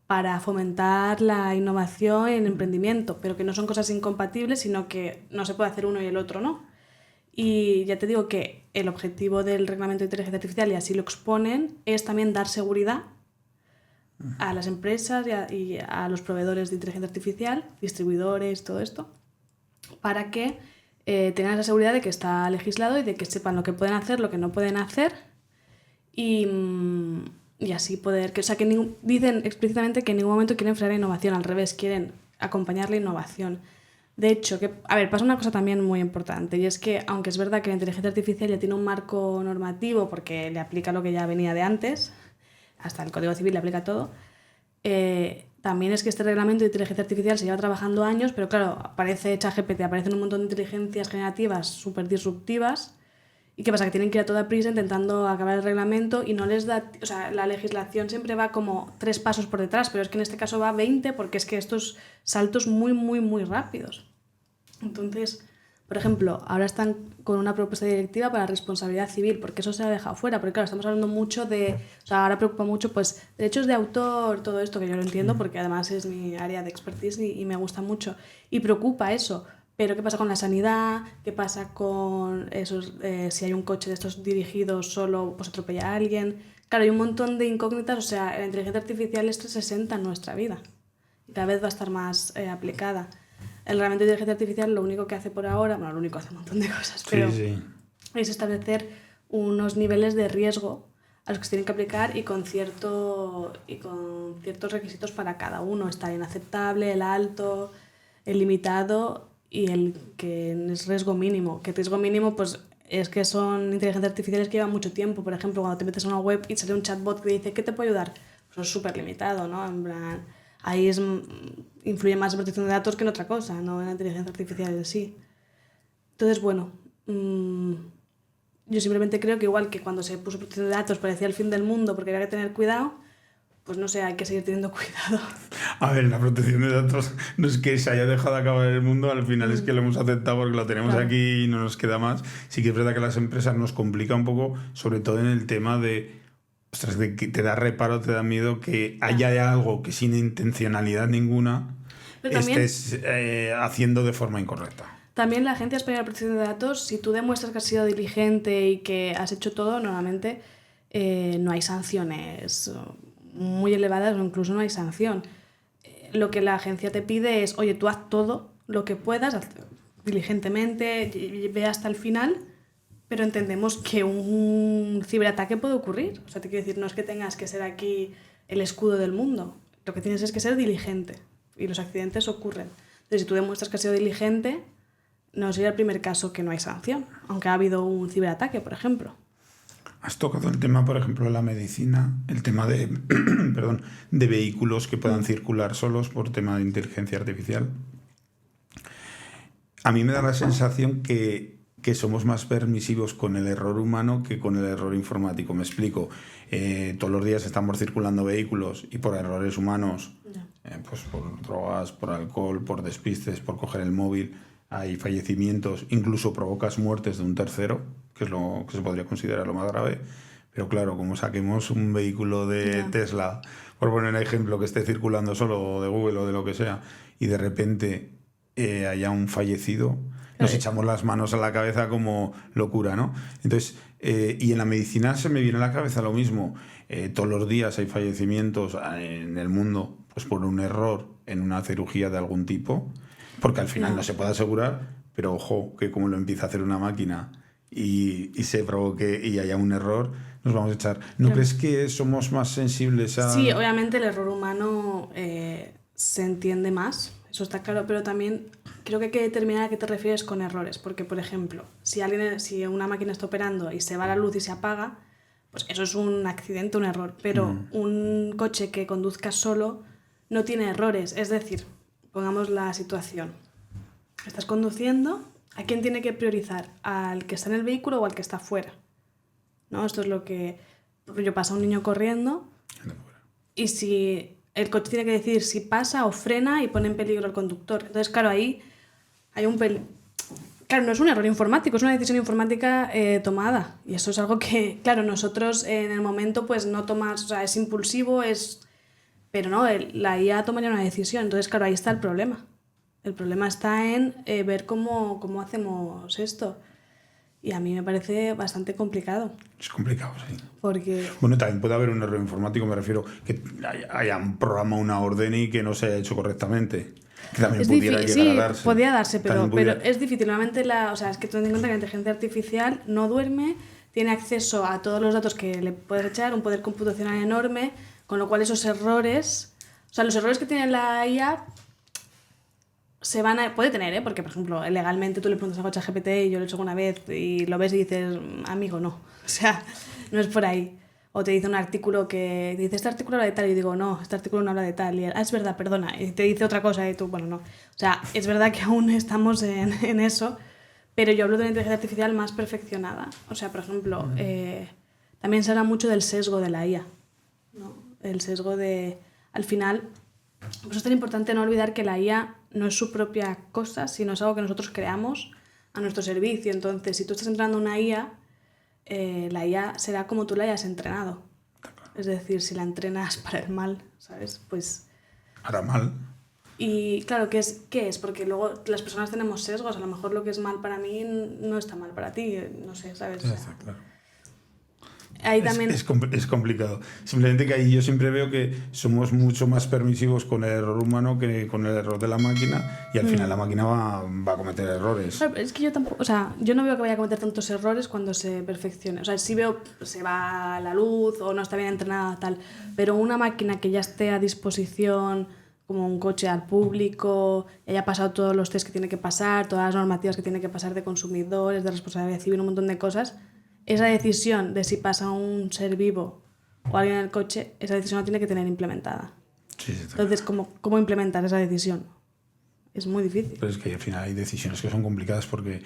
para fomentar la innovación y el emprendimiento, pero que no son cosas incompatibles, sino que no se puede hacer uno y el otro no. Y ya te digo que el objetivo del reglamento de inteligencia artificial, y así lo exponen, es también dar seguridad a las empresas y a los proveedores de inteligencia artificial, distribuidores, todo esto, para que tengan la seguridad de que está legislado y de que sepan lo que pueden hacer, lo que no pueden hacer y así poder... dicen explícitamente que en ningún momento quieren frenar la innovación, al revés, quieren acompañar la innovación. De hecho, pasa una cosa también muy importante y es que, aunque es verdad que la inteligencia artificial ya tiene un marco normativo porque le aplica lo que ya venía de antes, hasta el Código Civil le aplica todo, también es que este reglamento de inteligencia artificial se lleva trabajando años, pero claro, aparece ChatGPT, aparecen un montón de inteligencias generativas súper disruptivas. ¿Y qué pasa? Que tienen que ir a toda prisa intentando acabar el reglamento y no les da... O sea, la legislación siempre va como 3 pasos por detrás, pero es que en este caso va 20 porque es que estos saltos muy, muy, muy rápidos. Entonces, por ejemplo, ahora están con una propuesta directiva para responsabilidad civil, porque eso se ha dejado fuera, porque claro, estamos hablando mucho de... O sea, ahora preocupa mucho, pues, derechos de autor, todo esto, que yo lo entiendo, porque además es mi área de expertise y me gusta mucho. Y preocupa eso. Pero ¿qué pasa con la sanidad? ¿Qué pasa con esos, si hay un coche de estos dirigidos solo, pues atropella a alguien? Claro, hay un montón de incógnitas, o sea, la inteligencia artificial es 360 en nuestra vida. Y cada vez va a estar más aplicada. El reglamento de inteligencia artificial lo único que hace por ahora, bueno, lo único hace un montón de cosas, pero es establecer unos niveles de riesgo a los que se tienen que aplicar y con ciertos requisitos para cada uno. Está el inaceptable, el alto, el limitado y el que es riesgo mínimo. Que riesgo mínimo, pues es que son inteligencias artificiales que llevan mucho tiempo. Por ejemplo, cuando te metes en una web y sale un chatbot que dice ¿qué te puede ayudar? Pues es súper limitado, ¿no? En plan, ahí influye más en protección de datos que en otra cosa, no en la inteligencia artificial en sí. Entonces, bueno, yo simplemente creo que igual que cuando se puso protección de datos parecía el fin del mundo porque había que tener cuidado, pues no sé, hay que seguir teniendo cuidado. A ver, la protección de datos no es que se haya dejado de acabar el mundo, al final es que lo hemos aceptado porque lo tenemos aquí y no nos queda más. Sí que es verdad que las empresas nos complica un poco, sobre todo en el tema de, ostras, de que te da reparo, te da miedo que haya algo que sin intencionalidad ninguna estés haciendo de forma incorrecta. También la Agencia Española de Protección de Datos, si tú demuestras que has sido diligente y que has hecho todo, normalmente no hay sanciones muy elevadas o incluso no hay sanción. Lo que la agencia te pide es, oye, tú haz todo lo que puedas, diligentemente, ve hasta el final, pero entendemos que un ciberataque puede ocurrir. O sea, te quiero decir, no es que tengas que ser aquí el escudo del mundo, lo que tienes es que ser diligente y los accidentes ocurren. Entonces, si tú demuestras que has sido diligente, no sería el primer caso que no hay sanción, aunque ha habido un ciberataque, por ejemplo. Has tocado el tema, por ejemplo, de la medicina, el tema de, de vehículos que puedan circular solos por tema de inteligencia artificial. A mí me da la sensación que somos más permisivos con el error humano que con el error informático. Me explico. Todos los días estamos circulando vehículos y por errores humanos, pues por drogas, por alcohol, por despistes, por coger el móvil, hay fallecimientos, incluso provocas muertes de un tercero, que es lo que se podría considerar lo más grave. Pero claro, como saquemos un vehículo de Tesla, por poner un ejemplo, que esté circulando solo, o de Google o de lo que sea, y de repente haya un fallecido, nos echamos las manos a la cabeza como locura, ¿no? Entonces, y en la medicina se me viene a la cabeza lo mismo. Todos los días hay fallecimientos en el mundo pues por un error en una cirugía de algún tipo, porque al final no se puede asegurar, pero ojo, que como lo empieza a hacer una máquina y se provoque y haya un error, nos vamos a echar. ¿No crees que somos más sensibles a...? Sí, obviamente el error humano se entiende más, eso está claro, pero también creo que hay que determinar a qué te refieres con errores, porque, por ejemplo, si una máquina está operando y se va la luz y se apaga, pues eso es un accidente, un error, pero un coche que conduzca solo no tiene errores, es decir, pongamos la situación. Estás conduciendo, ¿a quién tiene que priorizar? ¿Al que está en el vehículo o al que está fuera? ¿No? Esto es lo que... Yo pasa un niño corriendo y si el coche tiene que decidir si pasa o frena y pone en peligro al conductor. Entonces, claro, ahí hay un peligro. Claro, no es un error informático, es una decisión informática tomada. Y eso es algo que, claro, nosotros en el momento pues no tomas, o sea, es impulsivo, pero no, la IA tomaría una decisión. Entonces, claro, ahí está el problema. El problema está en ver cómo hacemos esto. Y a mí me parece bastante complicado. Es complicado, sí. Porque... Bueno, también puede haber un error informático, me refiero, que haya un programa, una orden y que no se haya hecho correctamente. Que también pudiera llegar a darse. Sí, podría darse, pero es difícil. Normalmente, es que ten en cuenta que la inteligencia artificial no duerme, tiene acceso a todos los datos que le puedes echar, un poder computacional enorme, con lo cual esos errores... O sea, los errores que tiene la IA... puede tener, porque por ejemplo, legalmente tú le preguntas a ChatGPT y yo lo he hecho una vez y lo ves y dices, amigo, no. O sea, no es por ahí. O te dice un artículo que te dice, este artículo habla de tal, y digo, no, este artículo no habla de tal. Y él, es verdad, perdona. Y te dice otra cosa y tú, bueno, no. O sea, es verdad que aún estamos en eso, pero yo hablo de una inteligencia artificial más perfeccionada. O sea, por ejemplo, también se habla mucho del sesgo de la IA, ¿no? El sesgo de, al final, pues es tan importante no olvidar que la IA no es su propia cosa, sino es algo que nosotros creamos a nuestro servicio. Entonces, si tú estás entrenando una IA, la IA será como tú la hayas entrenado. Es decir, si la entrenas para el mal, ¿sabes? Pues... Hará mal. Y claro, ¿qué es? Porque luego las personas tenemos sesgos. A lo mejor lo que es mal para mí no está mal para ti. No sé, ¿sabes? Ya está, claro. Ahí también... Es complicado. Simplemente que ahí yo siempre veo que somos mucho más permisivos con el error humano que con el error de la máquina, y al final la máquina va a cometer errores. Claro, es que yo tampoco, o sea, yo no veo que vaya a cometer tantos errores cuando se perfeccione. O sea, sí veo se va la luz o no está bien entrenada tal, pero una máquina que ya esté a disposición, como un coche al público, haya pasado todos los test que tiene que pasar, todas las normativas que tiene que pasar de consumidores, de responsabilidad civil, un montón de cosas, esa decisión de si pasa un ser vivo o alguien en el coche, esa decisión la tiene que tener implementada. Sí, Entonces, ¿cómo implementar esa decisión? Es muy difícil. Pero es que al final hay decisiones que son complicadas porque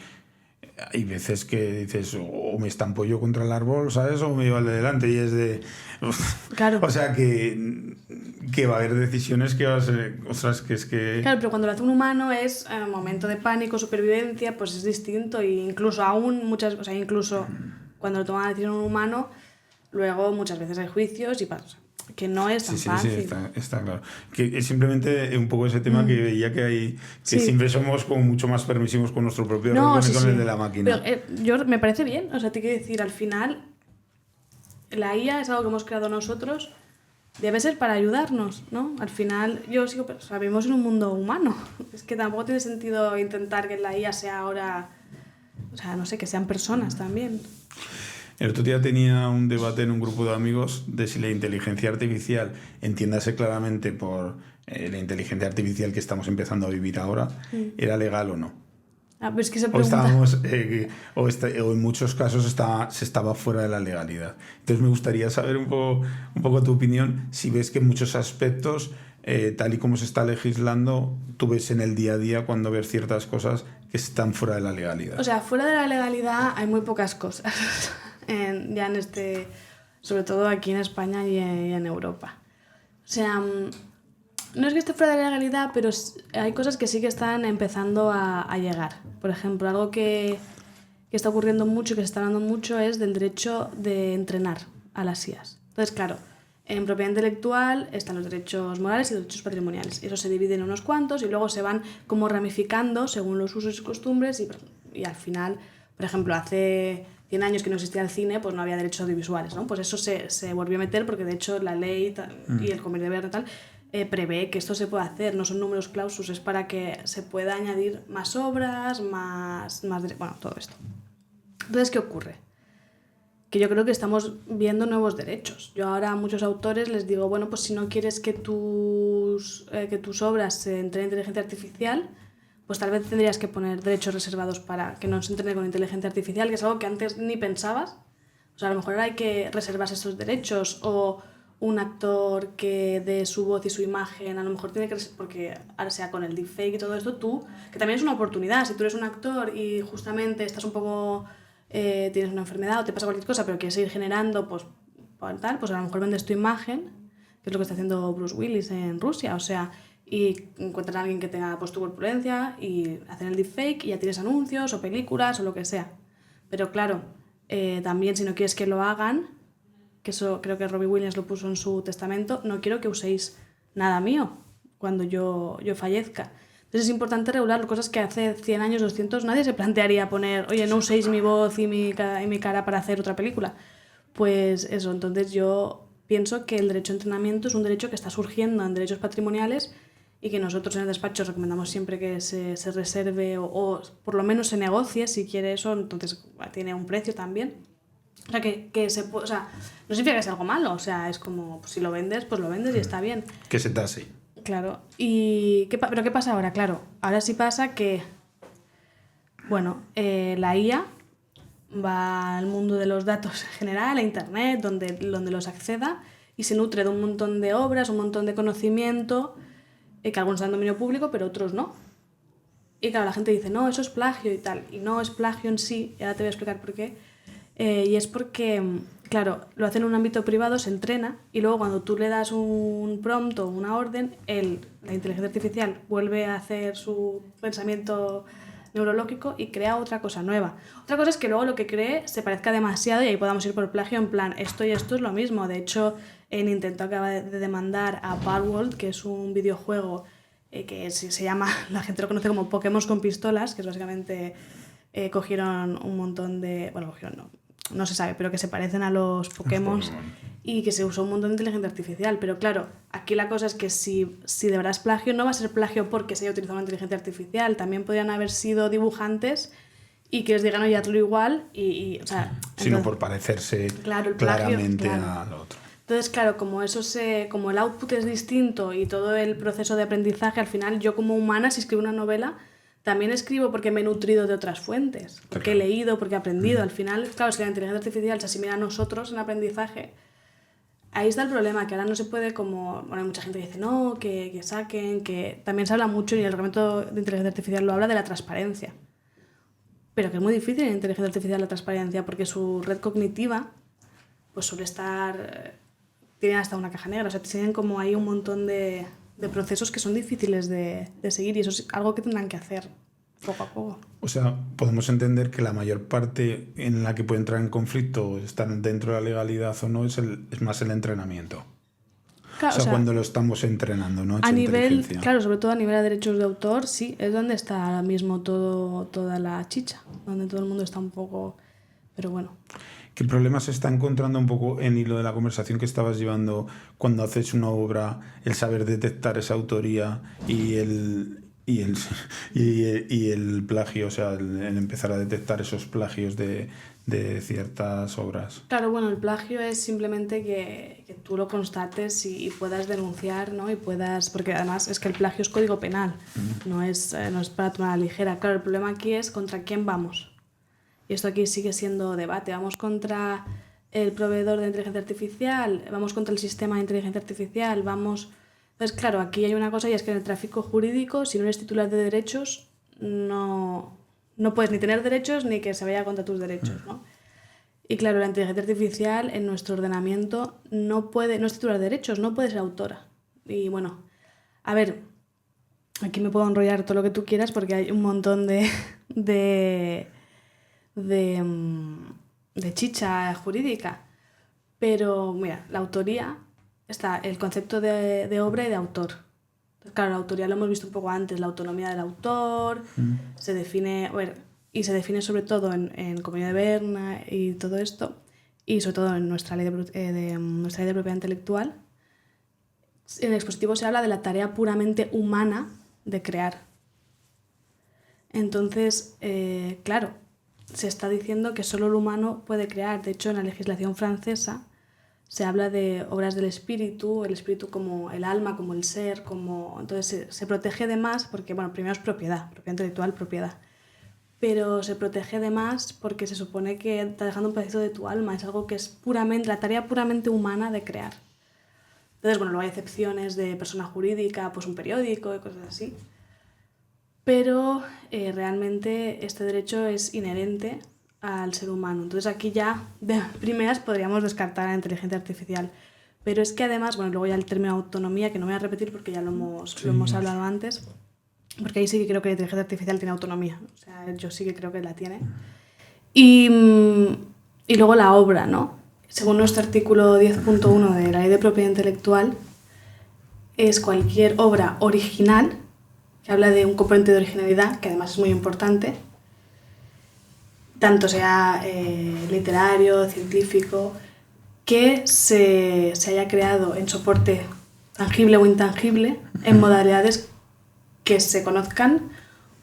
hay veces que dices, o me estampo yo contra el árbol, ¿sabes? O me llevo al de delante, y es de... Claro. O sea, que va a haber decisiones que va a ser... Ostras, que es que... Claro, pero cuando lo hace un humano es momento de pánico, supervivencia, pues es distinto. E incluso o sea, incluso cuando lo toma la decisión un humano, luego muchas veces hay juicios y pasa. Que no es tan fácil. Sí, está claro. Que es simplemente un poco ese tema que veía que hay, que siempre somos como mucho más permisivos con nuestro propio error que con el de la máquina. Pero me parece bien, o sea, te quiero decir, al final la IA es algo que hemos creado nosotros, debe ser para ayudarnos, ¿no? Al final o sea, vivimos en un mundo humano, es que tampoco tiene sentido intentar que la IA sea ahora, o sea, no sé, que sean personas también. El otro día tenía un debate en un grupo de amigos de si la inteligencia artificial, entiéndase claramente por la inteligencia artificial que estamos empezando a vivir ahora, era legal o no. Ah, pero es que se pregunta... O en muchos casos se estaba fuera de la legalidad. Entonces me gustaría saber un poco tu opinión, si ves que en muchos aspectos, tal y como se está legislando, tú ves en el día a día cuando ves ciertas cosas que están fuera de la legalidad. O sea, fuera de la legalidad hay muy pocas cosas. Ya en sobre todo aquí en España y en Europa. O sea, no es que esté fuera de la legalidad, pero hay cosas que sí que están empezando a llegar. Por ejemplo, algo que está ocurriendo mucho y que se está hablando mucho es del derecho de entrenar a las IAs. Entonces, claro, en propiedad intelectual están los derechos morales y los derechos patrimoniales. Eso se divide en unos cuantos y luego se van como ramificando según los usos y costumbres y al final, por ejemplo, hace 100 años que no existía el cine, pues no había derechos audiovisuales, ¿no? Pues eso se volvió a meter porque de hecho la ley y el Convenio de Berna prevé que esto se pueda hacer, no son números clausus, es para que se pueda añadir más obras, bueno, todo esto. Entonces, ¿qué ocurre? Que yo creo que estamos viendo nuevos derechos. Yo ahora a muchos autores les digo, bueno, pues si no quieres que tus obras se entrenen en inteligencia artificial, pues tal vez tendrías que poner derechos reservados para que no se entrene con inteligencia artificial, que es algo que antes ni pensabas. O sea, a lo mejor ahora hay que reservarse esos derechos, o un actor que dé su voz y su imagen, a lo mejor tiene que... Porque ahora sea con el deepfake y todo esto, que también es una oportunidad, si tú eres un actor y justamente estás un poco... tienes una enfermedad o te pasa cualquier cosa, pero quieres seguir generando, pues a lo mejor vendes tu imagen, que es lo que está haciendo Bruce Willis en Rusia, o sea... y encuentran a alguien que tenga pues tu corpulencia y hacen el deepfake y ya tienes anuncios o películas o lo que sea. Pero claro, también si no quieres que lo hagan, que eso creo que Robbie Williams lo puso en su testamento, no quiero que uséis nada mío cuando yo fallezca. Entonces es importante regular cosas que hace 100 años, 200, nadie se plantearía poner, oye, no uséis mi voz y mi cara para hacer otra película. Pues eso, entonces yo pienso que el derecho a entrenamiento es un derecho que está surgiendo en derechos patrimoniales y que nosotros en el despacho recomendamos siempre que se reserve o por lo menos se negocie si quiere eso, entonces tiene un precio también. O sea, o sea, no significa que sea algo malo, o sea, es como, pues si lo vendes, pues lo vendes y está bien. Que se tase. Claro, ¿pero qué pasa ahora? Claro, ahora sí pasa que, bueno, la IA va al mundo de los datos en general, a internet, donde los acceda, y se nutre de un montón de obras, un montón de conocimiento, que algunos dan dominio público, pero otros no. Y claro, la gente dice, no, eso es plagio y tal. Y no es plagio en sí, y ahora te voy a explicar por qué. Y es porque, claro, lo hace en un ámbito privado, se entrena, y luego cuando tú le das un prompt o una orden, la inteligencia artificial vuelve a hacer su pensamiento neurológico y crea otra cosa nueva. Otra cosa es que luego lo que cree se parezca demasiado y ahí podamos ir por plagio en plan, esto y esto es lo mismo. De hecho, Nintendo acaba de demandar a Palworld, que es un videojuego que se llama, la gente lo conoce como Pokémon con pistolas, que es básicamente cogieron un montón de... Bueno, cogieron no se sabe, pero que se parecen a los Pokémon y que se usó un montón de inteligencia artificial. Pero claro, aquí la cosa es que si de verdad es plagio, no va a ser plagio porque se haya utilizado una inteligencia artificial. También podrían haber sido dibujantes y que les digan, oye, hazlo igual. O sea, sino por parecerse claramente al otro. Entonces, claro, como el output es distinto y todo el proceso de aprendizaje, al final yo como humana, si escribo una novela, también escribo porque me he nutrido de otras fuentes, porque he leído, porque he aprendido. Al final, claro, si la inteligencia artificial se asimila a nosotros en aprendizaje, ahí está el problema, que ahora no se puede como... Bueno, hay mucha gente que dice, no, que saquen, que también se habla mucho, y el reglamento de inteligencia artificial lo habla, de la transparencia. Pero que es muy difícil en inteligencia artificial la transparencia, porque su red cognitiva pues suele estar... Tienen hasta una caja negra, o sea, tienen como ahí un montón de procesos que son difíciles de seguir, y eso es algo que tendrán que hacer poco a poco. O sea, podemos entender que la mayor parte en la que puede entrar en conflicto, estar dentro de la legalidad o no, es más el entrenamiento. Claro, o sea, cuando lo estamos entrenando, ¿no? A nivel, claro, sobre todo a nivel de derechos de autor, sí, es donde está ahora mismo toda la chicha, donde todo el mundo está un poco... Pero bueno. ¿Qué problemas se está encontrando un poco en hilo de la conversación que estabas llevando cuando haces una obra, el saber detectar esa autoría y el plagio, o sea, el empezar a detectar esos plagios de ciertas obras? Claro, bueno, el plagio es simplemente que tú lo constates y puedas denunciar, ¿no? Y puedas, porque además es que el plagio es código penal, no es para tomar a la ligera. Claro, el problema aquí es contra quién vamos. Y esto aquí sigue siendo debate. ¿Vamos contra el proveedor de inteligencia artificial? ¿Vamos contra el sistema de inteligencia artificial? Entonces, claro, aquí hay una cosa, y es que en el tráfico jurídico, si no eres titular de derechos, no puedes ni tener derechos ni que se vaya contra tus derechos, ¿no? Y claro, la inteligencia artificial en nuestro ordenamiento no es titular de derechos, no puede ser autora. Y bueno, a ver, aquí me puedo enrollar todo lo que tú quieras porque hay un montón de chicha jurídica, pero mira, la autoría está el concepto de obra y de autor. Entonces, claro, la autoría lo hemos visto un poco antes, la autonomía del autor, se define, se define sobre todo en Comunidad de Berna y todo esto, y sobre todo en nuestra ley de propiedad intelectual. En el expositivo se habla de la tarea puramente humana de crear. Entonces, claro, se está diciendo que solo el humano puede crear. De hecho, en la legislación francesa se habla de obras del espíritu, el espíritu como el alma, como el ser, entonces se protege de más porque, bueno, primero es propiedad intelectual, propiedad. Pero se protege de más porque se supone que está dejando un pedacito de tu alma, es algo que es la tarea puramente humana de crear. Entonces, bueno, luego hay excepciones de persona jurídica, pues un periódico y cosas así. Pero realmente este derecho es inherente al ser humano. Entonces aquí ya de primeras podríamos descartar a la inteligencia artificial. Pero es que además, bueno, luego ya el término autonomía, que no voy a repetir porque ya lo hemos hablado antes, porque ahí sí que creo que la inteligencia artificial tiene autonomía. O sea, yo sí que creo que la tiene. Y luego la obra, ¿no? Según nuestro artículo 10.1 de la Ley de Propiedad Intelectual, es cualquier obra original, que habla de un componente de originalidad, que además es muy importante, tanto sea literario, científico, que se haya creado en soporte tangible o intangible, en modalidades que se conozcan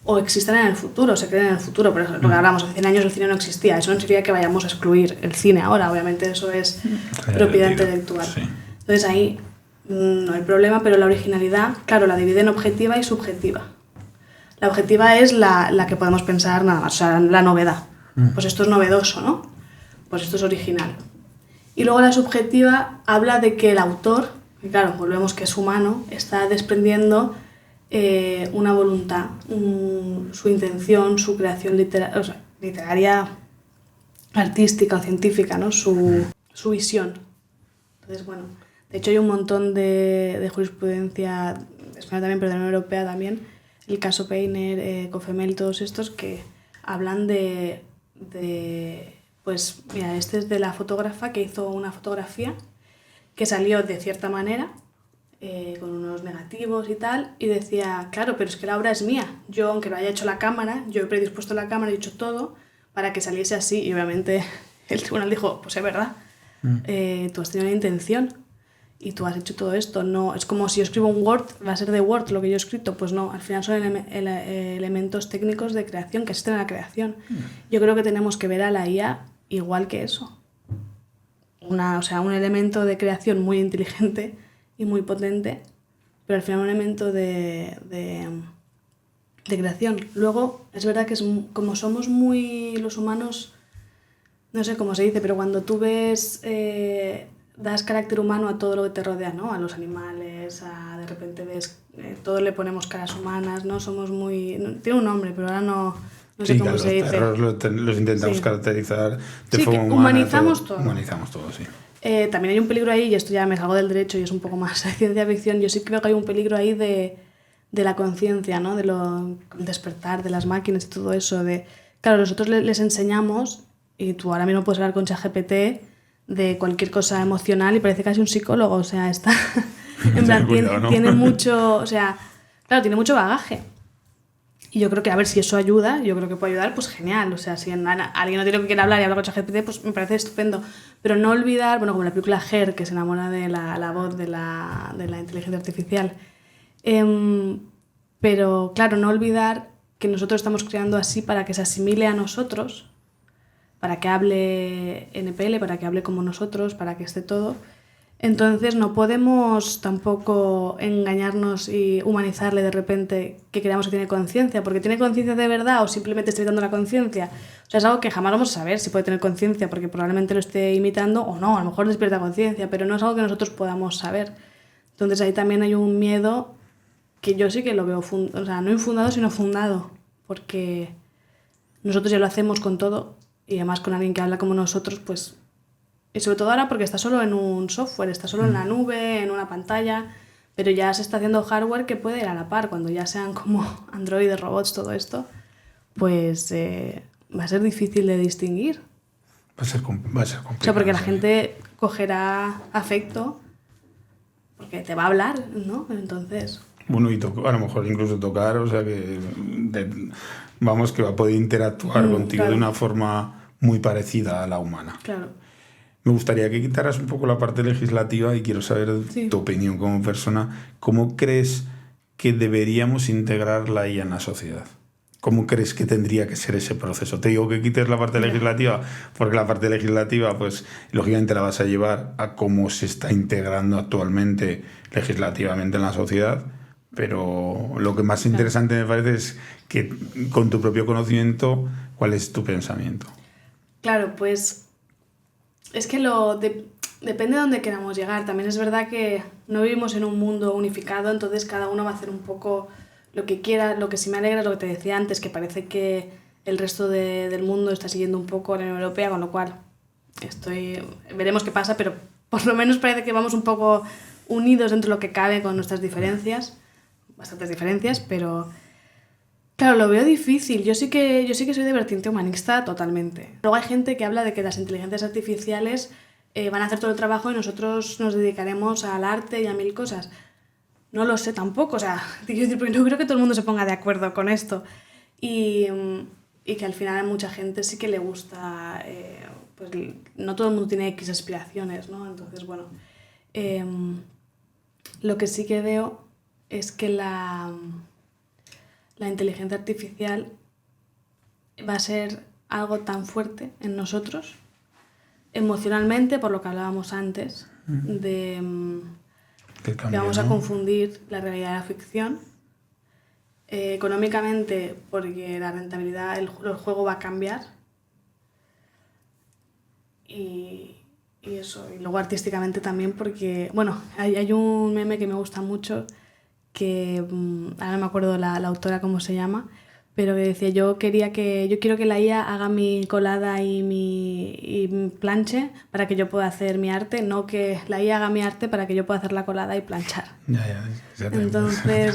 o existan en el futuro, se creen en el futuro. Por ejemplo, lo que hablamos, hace 100 años el cine no existía, eso no significa que vayamos a excluir el cine ahora, obviamente eso es propiedad intelectual. Sí. Entonces ahí no hay problema, pero la originalidad, claro, la divide en objetiva y subjetiva. La objetiva es la que podemos pensar nada más, o sea, la novedad. pues esto es novedoso, ¿no? Pues esto es original. Y luego la subjetiva habla de que el autor, y claro, volvemos que es humano, está desprendiendo una voluntad, su intención, su creación literaria, artística o científica, ¿no? Su visión. Entonces, bueno, de hecho hay un montón de jurisprudencia española también, pero de la Unión Europea también, el caso Peiner, Cofemel, todos estos que hablan pues mira, este es de la fotógrafa que hizo una fotografía que salió de cierta manera, con unos negativos y tal, y decía, claro, pero es que la obra es mía. Yo, aunque lo haya hecho la cámara, yo he predispuesto la cámara y he hecho todo para que saliese así. Y obviamente el tribunal dijo, pues es verdad, tú has tenido una intención y tú has hecho todo esto. No, es como si yo escribo un Word, va a ser de Word lo que yo he escrito. Pues no, al final son elementos técnicos de creación que existen en la creación. Yo creo que tenemos que ver a la IA igual que eso. O sea, un elemento de creación muy inteligente y muy potente, pero al final un elemento de creación. Luego, es verdad que como somos muy los humanos, no sé cómo se dice, pero cuando tú ves, das carácter humano a todo lo que te rodea, ¿no? A los animales, de repente ves, todos le ponemos caras humanas, ¿no? Somos muy... tiene un nombre, pero ahora no sé cómo se dice. Los perros los intentamos caracterizar de forma humana. Humanizamos todo. Humanizamos todo, sí. También hay un peligro ahí, y esto ya me salgo del derecho y es un poco más de ciencia ficción, yo sí creo que hay un peligro ahí de la conciencia, ¿no? De lo despertar de las máquinas y todo eso. Claro, nosotros les enseñamos, y tú ahora mismo puedes hablar con ChatGPT de cualquier cosa emocional y parece casi un psicólogo, o sea, está... en plan, tiene mucho... O sea, claro, tiene mucho bagaje. Y yo creo que, a ver, si eso ayuda, yo creo que puede ayudar, pues genial. O sea, si alguien no tiene que quiere hablar y habla con ChatGPT, pues me parece estupendo. Pero no olvidar, bueno, como la película Her, que se enamora de la voz de la inteligencia artificial. Pero, claro, no olvidar que nosotros estamos creando así para que se asimile a nosotros, para que hable NPL, para que hable como nosotros, para que esté todo. Entonces no podemos tampoco engañarnos y humanizarle de repente que creamos que tiene conciencia, porque tiene conciencia de verdad o simplemente está imitando la conciencia. O sea, es algo que jamás vamos a saber si puede tener conciencia, porque probablemente lo esté imitando o no, a lo mejor despierta conciencia, pero no es algo que nosotros podamos saber. Entonces ahí también hay un miedo que yo sí que lo veo, o sea, no infundado, sino fundado, porque nosotros ya lo hacemos con todo y además con alguien que habla como nosotros, pues... Y sobre todo ahora porque está solo en un software, está solo en la nube, en una pantalla, pero ya se está haciendo hardware que puede ir a la par. Cuando ya sean como androides, robots, todo esto, pues va a ser difícil de distinguir. Va a ser complicado. O sea, porque la gente cogerá afecto porque te va a hablar, ¿no? Entonces... Bueno, y a lo mejor incluso tocar, o sea que vamos, que va a poder interactuar contigo, claro, de una forma muy parecida a la humana. Claro. Me gustaría que quitaras un poco la parte legislativa y quiero saber tu opinión como persona. ¿Cómo crees que deberíamos integrar la IA en la sociedad? ¿Cómo crees que tendría que ser ese proceso? Te digo que quites la parte legislativa porque la parte legislativa, pues lógicamente la vas a llevar a cómo se está integrando actualmente legislativamente en la sociedad, pero lo que más interesante me parece es que con tu propio conocimiento, ¿cuál es tu pensamiento? Claro, pues... Es que depende de dónde queramos llegar. También es verdad que no vivimos en un mundo unificado, entonces cada uno va a hacer un poco lo que quiera. Lo que sí me alegra es lo que te decía antes, que parece que el resto del mundo está siguiendo un poco a la Unión Europea, con lo cual veremos qué pasa, pero por lo menos parece que vamos un poco unidos dentro de lo que cabe con nuestras diferencias, bastantes diferencias, pero... Claro, lo veo difícil. Yo sí que soy de vertiente humanista totalmente. Luego hay gente que habla de que las inteligencias artificiales van a hacer todo el trabajo y nosotros nos dedicaremos al arte y a mil cosas. No lo sé tampoco, o sea, porque no creo que todo el mundo se ponga de acuerdo con esto. Y que al final a mucha gente sí que le gusta, pues no todo el mundo tiene X aspiraciones, ¿no? Entonces, bueno, lo que sí que veo es que la inteligencia artificial va a ser algo tan fuerte en nosotros, emocionalmente, por lo que hablábamos antes, de que vamos a confundir la realidad y la ficción, económicamente, porque la rentabilidad, el juego va a cambiar, y eso, y luego artísticamente también porque, bueno, hay un meme que me gusta mucho que ahora no me acuerdo la autora cómo se llama, pero que decía yo quiero que la IA haga mi colada y mi planche para que yo pueda hacer mi arte, no que la IA haga mi arte para que yo pueda hacer la colada y planchar. Entonces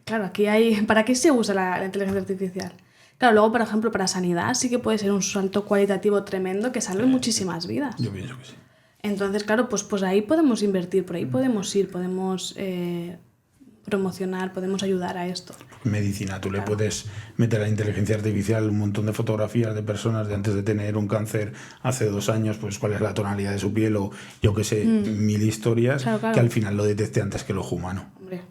claro, aquí ¿para qué se usa la inteligencia artificial? Claro, luego, por ejemplo, para sanidad sí que puede ser un salto cualitativo tremendo que salve muchísimas vidas. Yo pienso que sí. Entonces, claro, pues ahí podemos invertir, por ahí podemos promocionar, podemos ayudar a esto. Medicina, tú le puedes meter a la inteligencia artificial un montón de fotografías de personas de antes de tener un cáncer hace 2 años, pues cuál es la tonalidad de su piel o yo qué sé, 1000 historias, claro. Que al final lo detecte antes que el ojo humano. Hombre.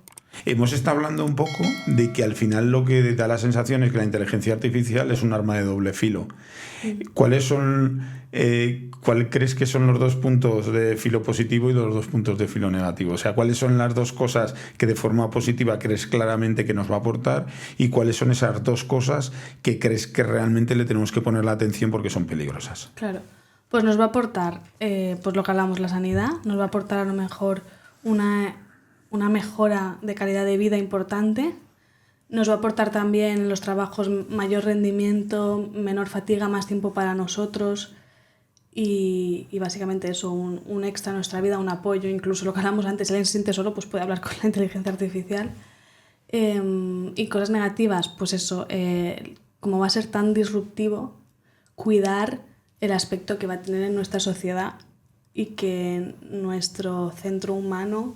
Hemos estado hablando un poco de que al final lo que da la sensación es que la inteligencia artificial es un arma de doble filo. ¿Cuál crees que son los 2 puntos de filo positivo y los 2 puntos de filo negativo? O sea, ¿cuáles son las 2 cosas que de forma positiva crees claramente que nos va a aportar y cuáles son esas 2 cosas que crees que realmente le tenemos que poner la atención porque son peligrosas? Claro, pues nos va a aportar, pues lo que hablamos, la sanidad, nos va a aportar a lo mejor una mejora de calidad de vida importante. Nos va a aportar también en los trabajos mayor rendimiento, menor fatiga, más tiempo para nosotros y básicamente eso, un extra en nuestra vida, un apoyo. Incluso lo que hablamos antes, si alguien se siente solo, pues puede hablar con la inteligencia artificial. Y cosas negativas, pues eso, como va a ser tan disruptivo, cuidar el aspecto que va a tener en nuestra sociedad y que nuestro centro humano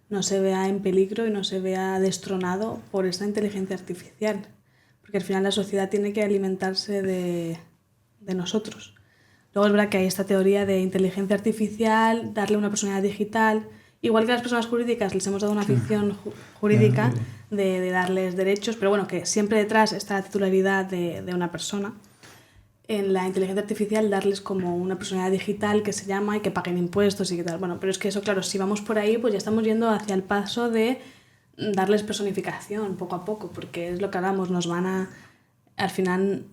no se vea en peligro y no se vea destronado por esta inteligencia artificial. Porque al final la sociedad tiene que alimentarse de nosotros. Luego es verdad que hay esta teoría de inteligencia artificial, darle una personalidad digital. Igual que a las personas jurídicas les hemos dado una ficción jurídica de darles derechos, pero bueno, que siempre detrás está la titularidad de una persona. En la inteligencia artificial darles como una personalidad digital que se llama y que paguen impuestos y que tal. Bueno, pero es que eso, claro, si vamos por ahí, pues ya estamos yendo hacia el paso de darles personificación poco a poco, porque es lo que hablamos, al final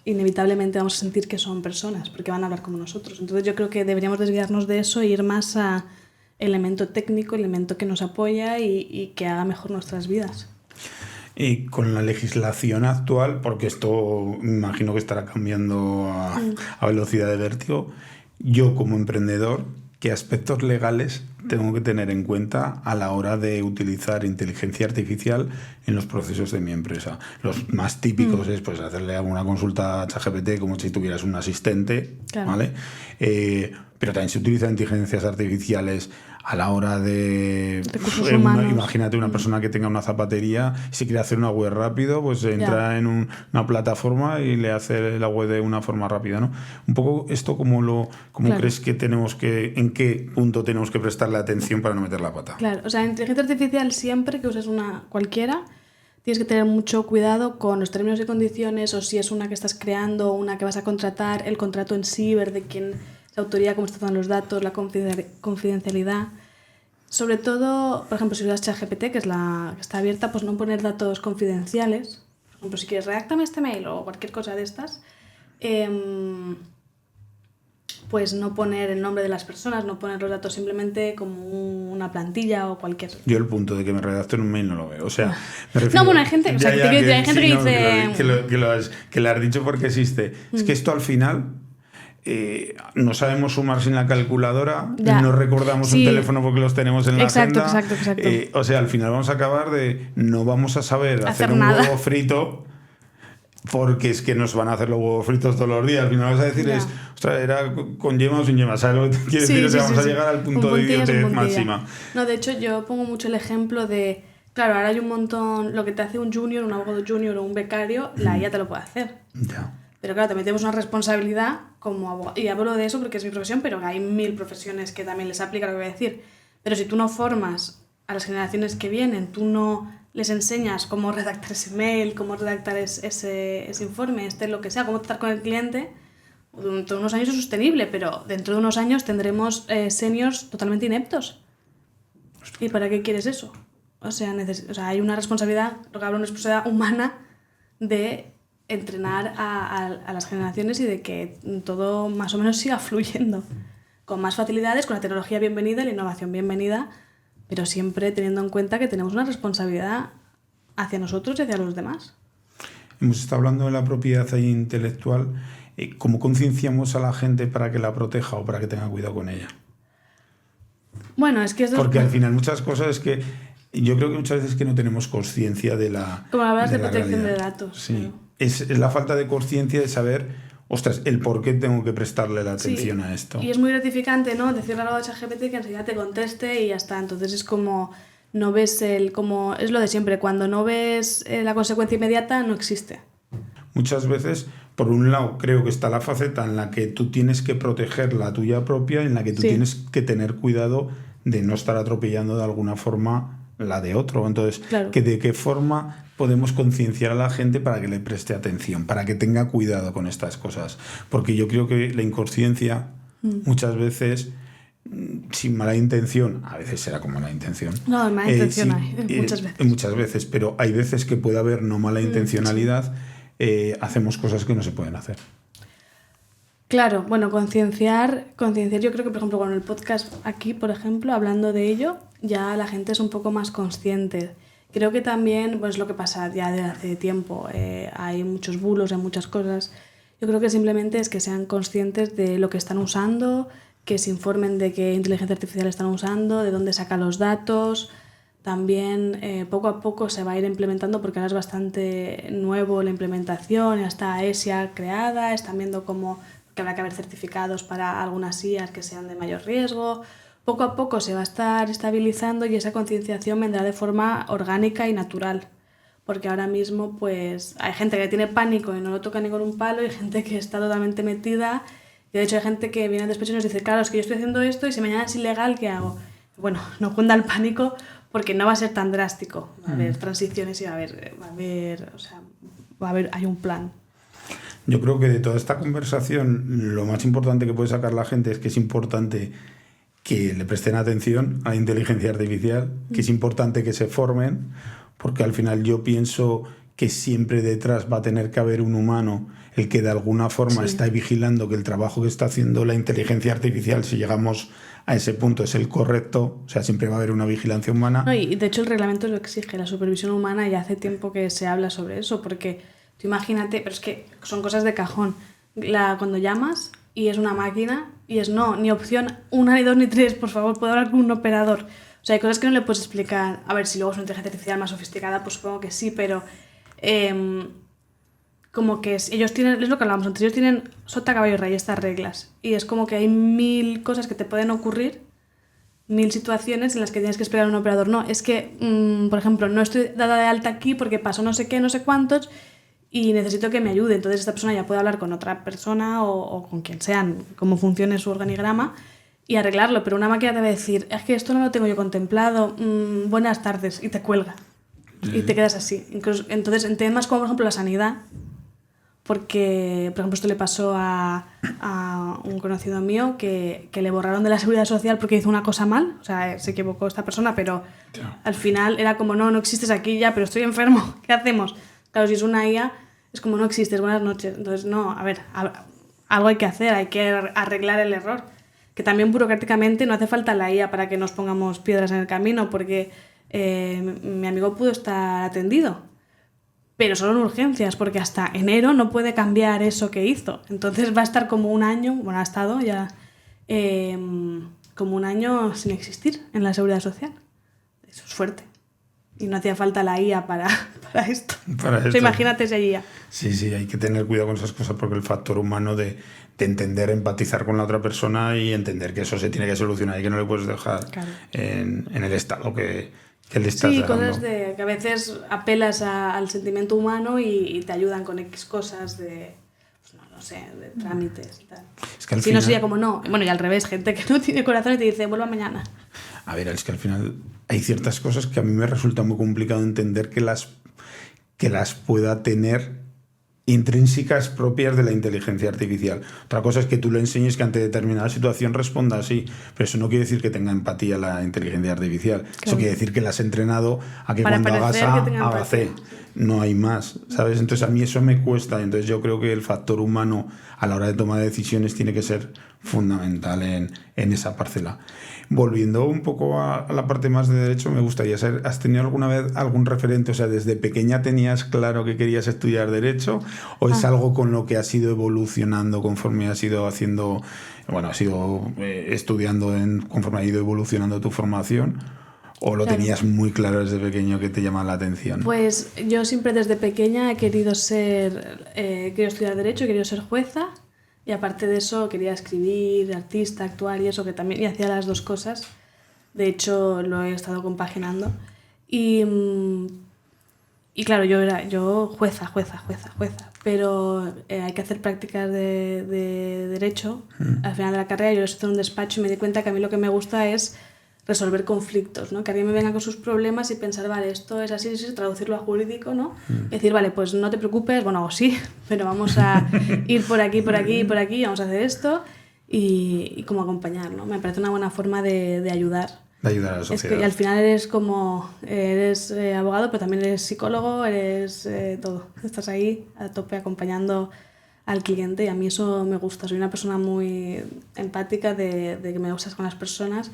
inevitablemente vamos a sentir que son personas, porque van a hablar como nosotros. Entonces yo creo que deberíamos desviarnos de eso e ir más a elemento técnico, elemento que nos apoya y que haga mejor nuestras vidas. Y con la legislación actual, porque esto me imagino que estará cambiando a velocidad de vértigo, yo como emprendedor, ¿qué aspectos legales tengo que tener en cuenta a la hora de utilizar inteligencia artificial en los procesos de mi empresa? Los más típicos es pues hacerle alguna consulta a ChatGPT como si tuvieras un asistente, claro. ¿Vale? Pero también se utilizan inteligencias artificiales a la hora de recursos humanos. Imagínate una persona que tenga una zapatería, si quiere hacer una web rápido, pues entra en una plataforma y le hace la web de una forma rápida, ¿no? Un poco esto claro. ¿Crees que en qué punto tenemos que prestarle atención para no meter la pata? Claro, o sea, inteligencia artificial siempre que uses una cualquiera, tienes que tener mucho cuidado con los términos y condiciones, o si es una que estás creando o una que vas a contratar, el contrato en sí, ver de quién la autoría, cómo están los datos, la confidencialidad. Sobre todo, por ejemplo, si usas ChatGPT, que es la que está abierta, pues no poner datos confidenciales. Por ejemplo, si quieres, redáctame este mail o cualquier cosa de estas, pues no poner el nombre de las personas, no poner los datos simplemente como una plantilla o cualquier... Yo el punto de que me redacten un mail no lo veo. O sea, me refiero... No, bueno, hay gente, o sea, hay gente que dice... Que lo has dicho porque existe. Es que esto al final... no sabemos sumar sin la calculadora, no recordamos un teléfono porque los tenemos en la agenda. Exacto. O sea, al final vamos a acabar no vamos a saber hacer un huevo frito porque es que nos van a hacer los huevos fritos todos los días. Al final vas a decir ostras, era con yema o sin yema. ¿Sabes lo que quiere decir? O sea, vamos a llegar al punto de idiotez máxima. No, de hecho, yo pongo mucho el ejemplo de... Claro, ahora hay un montón... Lo que te hace un junior, un abogado junior o un becario, la IA te lo puede hacer. Ya. Pero claro, también tenemos una responsabilidad como abogado. Y hablo de eso porque es mi profesión, pero hay 1000 profesiones que también les aplica lo que voy a decir. Pero si tú no formas a las generaciones que vienen, tú no les enseñas cómo redactar ese mail, cómo redactar ese informe, lo que sea, cómo tratar con el cliente, dentro de unos años es sostenible, pero dentro de unos años tendremos seniors totalmente ineptos. ¿Y para qué quieres eso? O sea, hay una responsabilidad, lo que hablo, una responsabilidad humana de entrenar a las generaciones y de que todo más o menos siga fluyendo con más facilidades, con la tecnología bienvenida y la innovación bienvenida, pero siempre teniendo en cuenta que tenemos una responsabilidad hacia nosotros y hacia los demás. Hemos estado hablando de la propiedad intelectual. ¿Cómo concienciamos a la gente para que la proteja o para que tenga cuidado con ella? Bueno, es que es... Porque al final muchas cosas es que yo creo que muchas veces que no tenemos conciencia de la Como hablas de protección realidad. de datos. Sí. Claro. Es la falta de conciencia de saber, ostras, el por qué tengo que prestarle la atención a esto. Y es muy gratificante, ¿no? Decirle algo a ChatGPT que enseguida te conteste y ya está. Entonces es como... No ves como es lo de siempre, cuando no ves la consecuencia inmediata no existe. Muchas veces, por un lado, creo que está la faceta en la que tú tienes que proteger la tuya propia, en la que tú tienes que tener cuidado de no estar atropellando de alguna forma la de otro. Entonces, claro. ¿de qué forma podemos concienciar a la gente para que le preste atención, para que tenga cuidado con estas cosas? Porque yo creo que la inconsciencia muchas veces... sin mala intención, a veces será con mala intención. No, mala intención hay, muchas veces. Muchas veces, pero hay veces que puede haber no mala intencionalidad, hacemos cosas que no se pueden hacer. Claro, bueno, concienciar, yo creo que, por ejemplo, con el podcast aquí, por ejemplo, hablando de ello, ya la gente es un poco más consciente. Creo que también, pues lo que pasa ya desde hace tiempo, hay muchos bulos, hay muchas cosas. Yo creo que simplemente es que sean conscientes de lo que están usando, que se informen de qué inteligencia artificial están usando, de dónde sacan los datos. También poco a poco se va a ir implementando, porque ahora es bastante nuevo la implementación, ya está ESIA creada, están viendo cómo que habrá que haber certificados para algunas IAs que sean de mayor riesgo. Poco a poco se va a estar estabilizando y esa concienciación vendrá de forma orgánica y natural. Porque ahora mismo pues hay gente que tiene pánico y no lo toca ni con un palo, y hay gente que está totalmente metida. Y de hecho hay gente que viene después y nos dice, claro, es que yo estoy haciendo esto y si mañana es ilegal, ¿qué hago? Bueno, no cunda el pánico porque no va a ser tan drástico. Va a haber transiciones y va a haber, hay un plan. Yo creo que de toda esta conversación lo más importante que puede sacar la gente es que es importante que le presten atención a la inteligencia artificial, que es importante que se formen, porque al final yo pienso que siempre detrás va a tener que haber un humano, el que de alguna forma está vigilando que el trabajo que está haciendo la inteligencia artificial, si llegamos a ese punto, es el correcto. O sea, siempre va a haber una vigilancia humana. No, y de hecho el reglamento lo exige, la supervisión humana, y hace tiempo que se habla sobre eso, porque tú imagínate, pero es que son cosas de cajón. Cuando llamas y es una máquina y es no, ni opción 1, ni 2, ni 3, por favor, puedo hablar con un operador. O sea, hay cosas que no le puedes explicar. A ver, si luego es una inteligencia artificial más sofisticada, pues supongo que sí, pero... como que ellos tienen, es lo que hablábamos antes, ellos tienen sota, caballo y rey estas reglas, y es como que hay 1000 cosas que te pueden ocurrir, 1000 situaciones en las que tienes que esperar a un operador. No, es que, por ejemplo, no estoy dada de alta aquí porque pasó no sé qué, no sé cuántos, y necesito que me ayude. Entonces esta persona ya puede hablar con otra persona o con quien sean, cómo funcione su organigrama, y arreglarlo. Pero una máquina te va a decir, es que esto no lo tengo yo contemplado, buenas tardes, y te cuelga. Y te quedas así. Incluso, entonces, en temas como, por ejemplo, la sanidad, porque, por ejemplo, esto le pasó a un conocido mío que le borraron de la Seguridad Social porque hizo una cosa mal. O sea, se equivocó esta persona, pero al final era como, no existes aquí ya, pero estoy enfermo, ¿qué hacemos? Claro, si es una IA, es como, no existes, buenas noches. Entonces, no, a ver, algo hay que hacer, hay que arreglar el error. Que también burocráticamente no hace falta la IA para que nos pongamos piedras en el camino, porque... mi amigo pudo estar atendido, pero solo en urgencias, porque hasta enero no puede cambiar eso que hizo. Entonces va a estar como un año, bueno, ha estado ya como un año sin existir en la Seguridad Social. Eso es fuerte. Y no hacía falta la IA para esto. O sea, imagínate esa IA. Sí, hay que tener cuidado con esas cosas, porque el factor humano de entender, empatizar con la otra persona y entender que eso se tiene que solucionar y que no le puedes dejar en el estado que le estás dejando. Cosas que a veces apelas al sentimiento humano y te ayudan con X cosas de, pues no sé, de trámites y tal. Es que al si final... no sería como no. Bueno, y al revés, gente que no tiene corazón y te dice, vuelva mañana. A ver, es que al final hay ciertas cosas que a mí me resulta muy complicado entender que las pueda tener intrínsecas propias de la inteligencia artificial. Otra cosa es que tú le enseñes que ante determinada situación responda así, pero eso no quiere decir que tenga empatía la inteligencia artificial. Claro. Eso quiere decir que la has entrenado a que para cuando hagas A, haga C. no hay más, ¿sabes? Entonces a mí eso me cuesta, entonces yo creo que el factor humano a la hora de tomar decisiones tiene que ser fundamental en esa parcela. Volviendo un poco a la parte más de derecho, me gustaría saber, ¿has tenido alguna vez algún referente? O sea, ¿desde pequeña tenías claro que querías estudiar derecho? ¿O es algo con lo que has ido evolucionando conforme has ido haciendo, bueno, has ido estudiando conforme ha ido evolucionando tu formación? ¿O lo tenías muy claro desde pequeño que te llama la atención? Pues yo siempre desde pequeña he querido estudiar Derecho, he querido ser jueza y aparte de eso quería escribir, artista, actuar y eso que también, y hacía las dos cosas. De hecho lo he estado compaginando y claro, yo jueza, pero hay que hacer prácticas de Derecho al final de la carrera. Yo estoy en un despacho y me di cuenta que a mí lo que me gusta es resolver conflictos, ¿no? Que alguien me venga con sus problemas y pensar, vale, esto es así, traducirlo a jurídico, ¿no? Y decir, vale, pues no te preocupes, bueno, o sí, pero vamos a ir por aquí, vamos a hacer esto y como acompañar, ¿no? Me parece una buena forma de ayudar. De ayudar a la sociedad. Es que al final eres abogado, pero también eres psicólogo, eres todo. Estás ahí a tope acompañando al cliente y a mí eso me gusta. Soy una persona muy empática de que me gustas con las personas.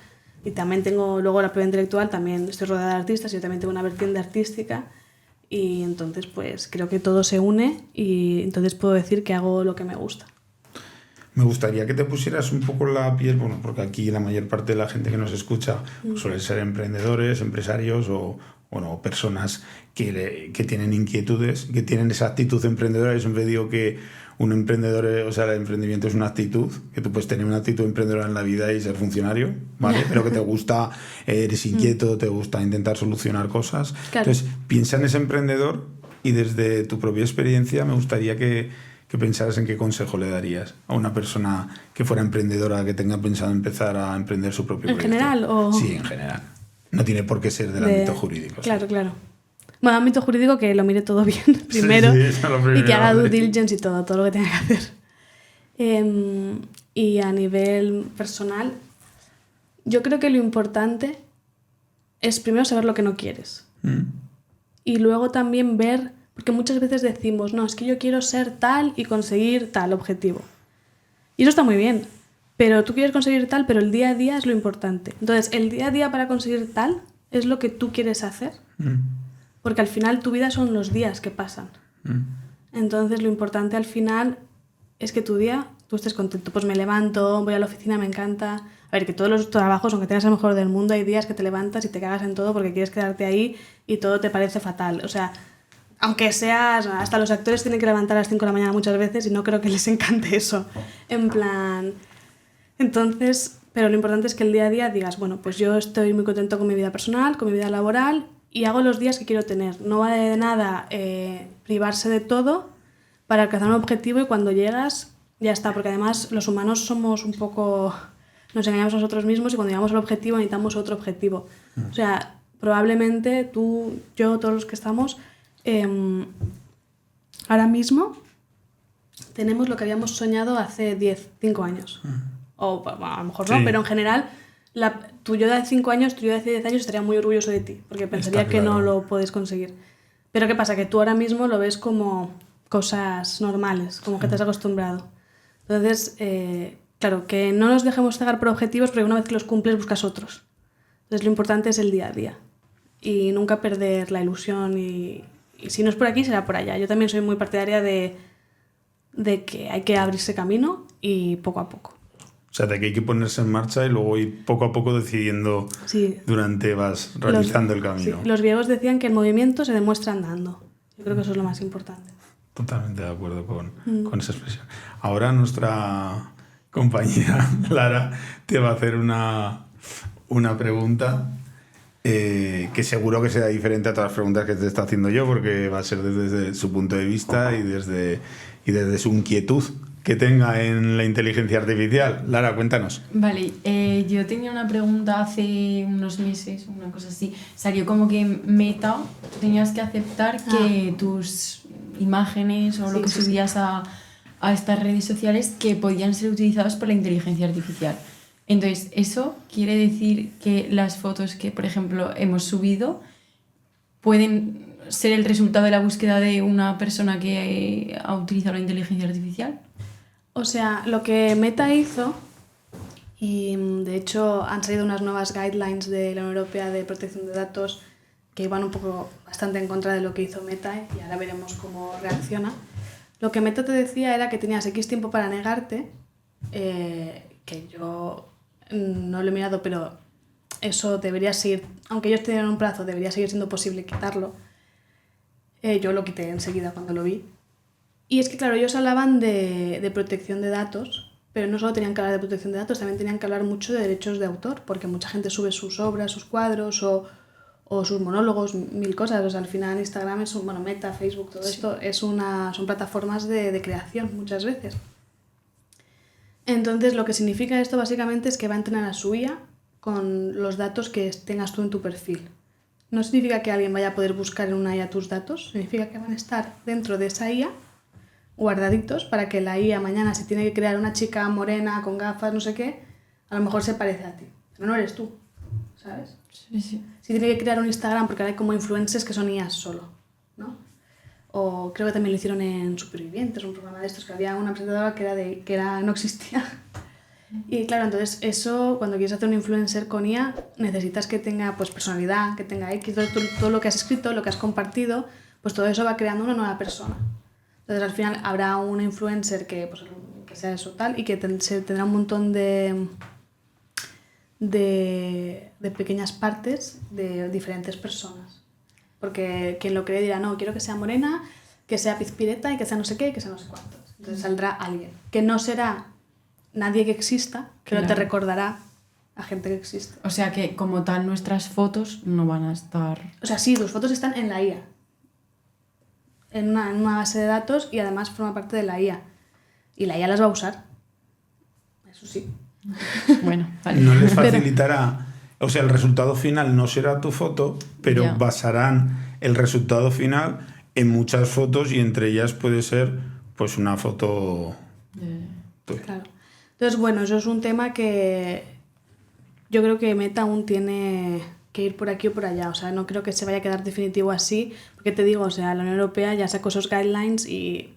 Y también tengo luego la propiedad intelectual, también estoy rodeada de artistas y yo también tengo una vertiente artística y entonces pues creo que todo se une y entonces puedo decir que hago lo que me gusta. Me gustaría que te pusieras un poco la piel, bueno, porque aquí la mayor parte de la gente que nos escucha suelen ser emprendedores, empresarios o bueno, personas que tienen inquietudes, que tienen esa actitud emprendedora. Yo siempre digo que un emprendedor, o sea, el emprendimiento es una actitud, que tú puedes tener una actitud emprendedora en la vida y ser funcionario, ¿vale? Pero que te gusta, eres inquieto, te gusta intentar solucionar cosas. Claro. Entonces, piensa en ese emprendedor y desde tu propia experiencia me gustaría que pensaras en qué consejo le darías a una persona que fuera emprendedora, que tenga pensado empezar a emprender su propio proyecto. ¿En general? O... Sí, en general. No tiene por qué ser del ámbito jurídico. Claro, ¿sí? Claro. Bueno, ámbito jurídico que lo mire todo bien primero, y que haga due diligence y todo lo que tenga que hacer. Y a nivel personal, yo creo que lo importante es primero saber lo que no quieres. Y luego también ver, porque muchas veces decimos, no, es que yo quiero ser tal y conseguir tal objetivo. Y eso está muy bien, pero tú quieres conseguir tal, pero el día a día es lo importante. Entonces, el día a día para conseguir tal es lo que tú quieres hacer. Porque al final tu vida son los días que pasan. Entonces lo importante al final es que tu día tú estés contento. Pues me levanto, voy a la oficina, me encanta. A ver, que todos los trabajos, aunque tengas el mejor del mundo, hay días que te levantas y te cagas en todo porque quieres quedarte ahí y todo te parece fatal. O sea, aunque seas... Hasta los actores tienen que levantar a las 5 de la mañana muchas veces y no creo que les encante eso. En plan... Entonces, pero lo importante es que el día a día digas, bueno, pues yo estoy muy contento con mi vida personal, con mi vida laboral y hago los días que quiero tener. No vale de nada privarse de todo para alcanzar un objetivo y cuando llegas ya está, porque además los humanos somos un poco... Nos engañamos a nosotros mismos y cuando llegamos al objetivo necesitamos otro objetivo. O sea, probablemente tú, yo, todos los que estamos, ahora mismo tenemos lo que habíamos soñado hace 5 años. O bueno, a lo mejor no, pero en general... tu yo de hace 5 años, tu yo de hace 10 años estaría muy orgulloso de ti, porque pensaría que no lo puedes conseguir. Pero ¿qué pasa? Que tú ahora mismo lo ves como cosas normales, como que te has acostumbrado. Entonces, claro, que no nos dejemos cegar por objetivos, porque una vez que los cumples buscas otros. Entonces lo importante es el día a día y nunca perder la ilusión y si no es por aquí, será por allá. Yo también soy muy partidaria de que hay que abrirse camino y poco a poco. O sea, de que hay que ponerse en marcha y luego ir poco a poco decidiendo durante vas realizando el camino. Sí. Los griegos decían que el movimiento se demuestra andando. Yo creo que eso es lo más importante. Totalmente de acuerdo con esa expresión. Ahora nuestra compañera Lara te va a hacer una pregunta que seguro que será diferente a todas las preguntas que te está haciendo yo, porque va a ser desde su punto de vista y desde su inquietud que tenga en la inteligencia artificial. Lara, cuéntanos. Vale, yo tenía una pregunta hace unos meses, una cosa así. Salió como que Meta tenías que aceptar que tus imágenes o lo que subías a estas redes sociales que podían ser utilizadas por la inteligencia artificial. Entonces, eso quiere decir que las fotos que, por ejemplo, hemos subido pueden... ser el resultado de la búsqueda de una persona que ha utilizado la inteligencia artificial? O sea, lo que Meta hizo, y de hecho han salido unas nuevas guidelines de la Unión Europea de protección de datos que iban un poco bastante en contra de lo que hizo Meta, y ahora veremos cómo reacciona. Lo que Meta te decía era que tenías X tiempo para negarte, que yo no lo he mirado, pero eso debería seguir, aunque ellos tenían un plazo, debería seguir siendo posible quitarlo. Yo lo quité enseguida cuando lo vi. Y es que, claro, ellos hablaban de protección de datos, pero no solo tenían que hablar de protección de datos, también tenían que hablar mucho de derechos de autor, porque mucha gente sube sus obras, sus cuadros o sus monólogos, mil cosas. O sea, al final Instagram es bueno, Meta, Facebook, todo esto son plataformas de creación muchas veces. Entonces, lo que significa esto básicamente es que va a entrenar a su IA con los datos que tengas tú en tu perfil. No significa que alguien vaya a poder buscar en una IA tus datos, significa que van a estar dentro de esa IA guardaditos para que la IA mañana, si tiene que crear una chica morena con gafas, no sé qué, a lo mejor se parece a ti, pero no eres tú, ¿sabes? Sí, sí. Si tiene que crear un Instagram, porque ahora hay como influencers que son IAs solo, ¿no? O creo que también lo hicieron en Supervivientes, un programa de estos, que había una presentadora que no existía. Y claro, entonces eso, cuando quieres hacer un influencer con IA, necesitas que tenga pues personalidad, que tenga X, todo lo que has escrito, lo que has compartido, pues todo eso va creando una nueva persona. Entonces al final habrá una influencer que sea eso tal, y que tendrá un montón de pequeñas partes de diferentes personas. Porque quien lo cree dirá, no, quiero que sea morena, que sea pizpireta y que sea no sé qué y que sea no sé cuántos. Entonces saldrá alguien, que no será nadie que exista, pero Claro. te recordará a gente que existe. O sea que como tal nuestras fotos no van a estar... O sea, sí, tus fotos están en la IA, en una base de datos, y además forma parte de la IA. Y la IA las va a usar. Eso sí. Bueno, vale. No les facilitará, o sea, el resultado final no será tu foto, pero Ya. basarán el resultado final en muchas fotos, y entre ellas puede ser pues una foto tuya. Claro. Entonces, bueno, eso es un tema que yo creo que Meta aún tiene que ir por aquí o por allá. O sea, no creo que se vaya a quedar definitivo así, porque te digo, o sea, la Unión Europea ya sacó esos guidelines y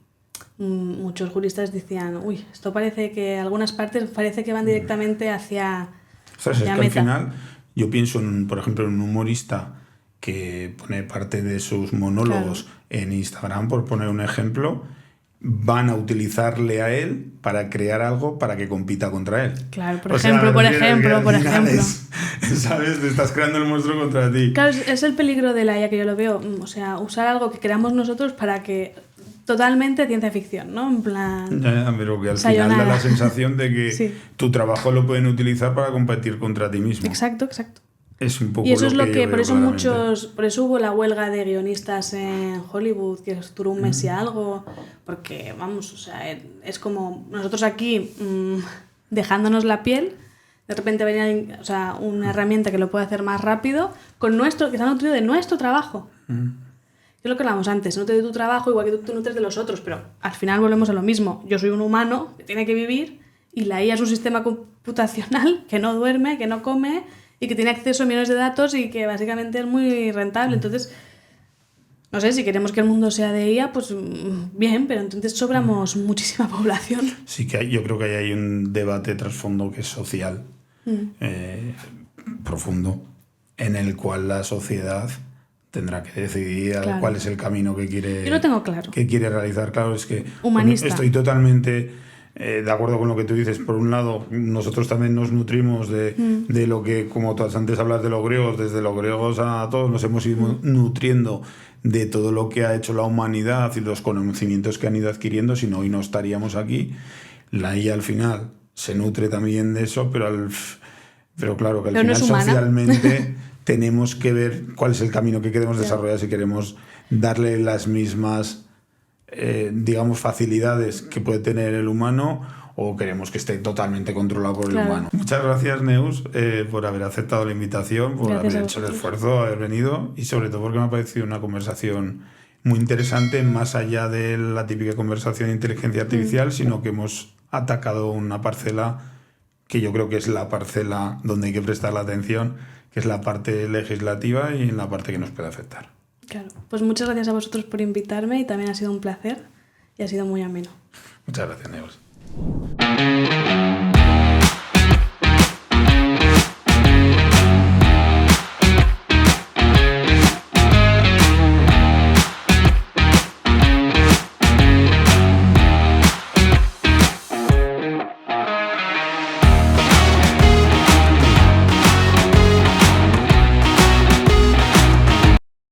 muchos juristas decían, uy, esto parece que algunas partes parece que van directamente hacia ¿Sabes? Es que al Meta. final yo pienso, por ejemplo, en un humorista que pone parte de sus monólogos en Instagram, por poner un ejemplo, van a utilizarle a él para crear algo para que compita contra él. Claro, por O sea, ejemplo. ¿Sabes? Te estás creando el monstruo contra ti. Claro, es el peligro de la IA que yo lo veo. O sea, usar algo que creamos nosotros para que... Totalmente ciencia ficción, ¿no? En plan... Ya, pero que al sayonara. final da la sensación de que Sí. tu trabajo lo pueden utilizar para competir contra ti mismo. Exacto. Es un poco Y eso es lo yo que, veo por eso claramente. por eso hubo la huelga de guionistas en Hollywood, que duró un mes y algo, porque vamos, o sea, es como nosotros aquí dejándonos la piel, de repente venía, o sea, una herramienta que lo puede hacer más rápido, que se ha nutrido de nuestro trabajo. Es lo que hablábamos antes, nutre de tu trabajo igual que tú nutres de los otros, pero al final volvemos a lo mismo. Yo soy un humano que tiene que vivir, y la IA es un sistema computacional que no duerme, que no come y que tiene acceso a millones de datos y que básicamente es muy rentable. Entonces, no sé, si queremos que el mundo sea de IA, pues bien, pero entonces sobramos muchísima población. Sí que yo creo que hay un debate trasfondo que es social, profundo, en el cual la sociedad tendrá que decidir Claro. cuál es el camino que quiere, Yo lo tengo claro. que quiere realizar. Claro, es que Humanista. estoy totalmente de acuerdo con lo que tú dices. Por un lado, nosotros también nos nutrimos de lo que, como tú antes hablas de los griegos, desde los griegos a todos nos hemos ido nutriendo de todo lo que ha hecho la humanidad y los conocimientos que han ido adquiriendo, si no hoy no estaríamos aquí. La IA al final se nutre también de eso, pero claro que al Pero no final es humana. socialmente tenemos que ver cuál es el camino que queremos desarrollar, si queremos darle las mismas digamos facilidades que puede tener el humano, o queremos que esté totalmente controlado por el humano. Muchas gracias, Neus, por haber aceptado la invitación, por Gracias haber a hecho el vosotros. esfuerzo, haber venido, y sobre todo porque me ha parecido una conversación muy interesante, más allá de la típica conversación de inteligencia artificial, sino que hemos atacado una parcela que yo creo que es la parcela donde hay que prestar la atención, que es la parte legislativa y en la parte que nos puede afectar. Claro, pues muchas gracias a vosotros por invitarme y también ha sido un placer y ha sido muy ameno. Muchas gracias, Neus.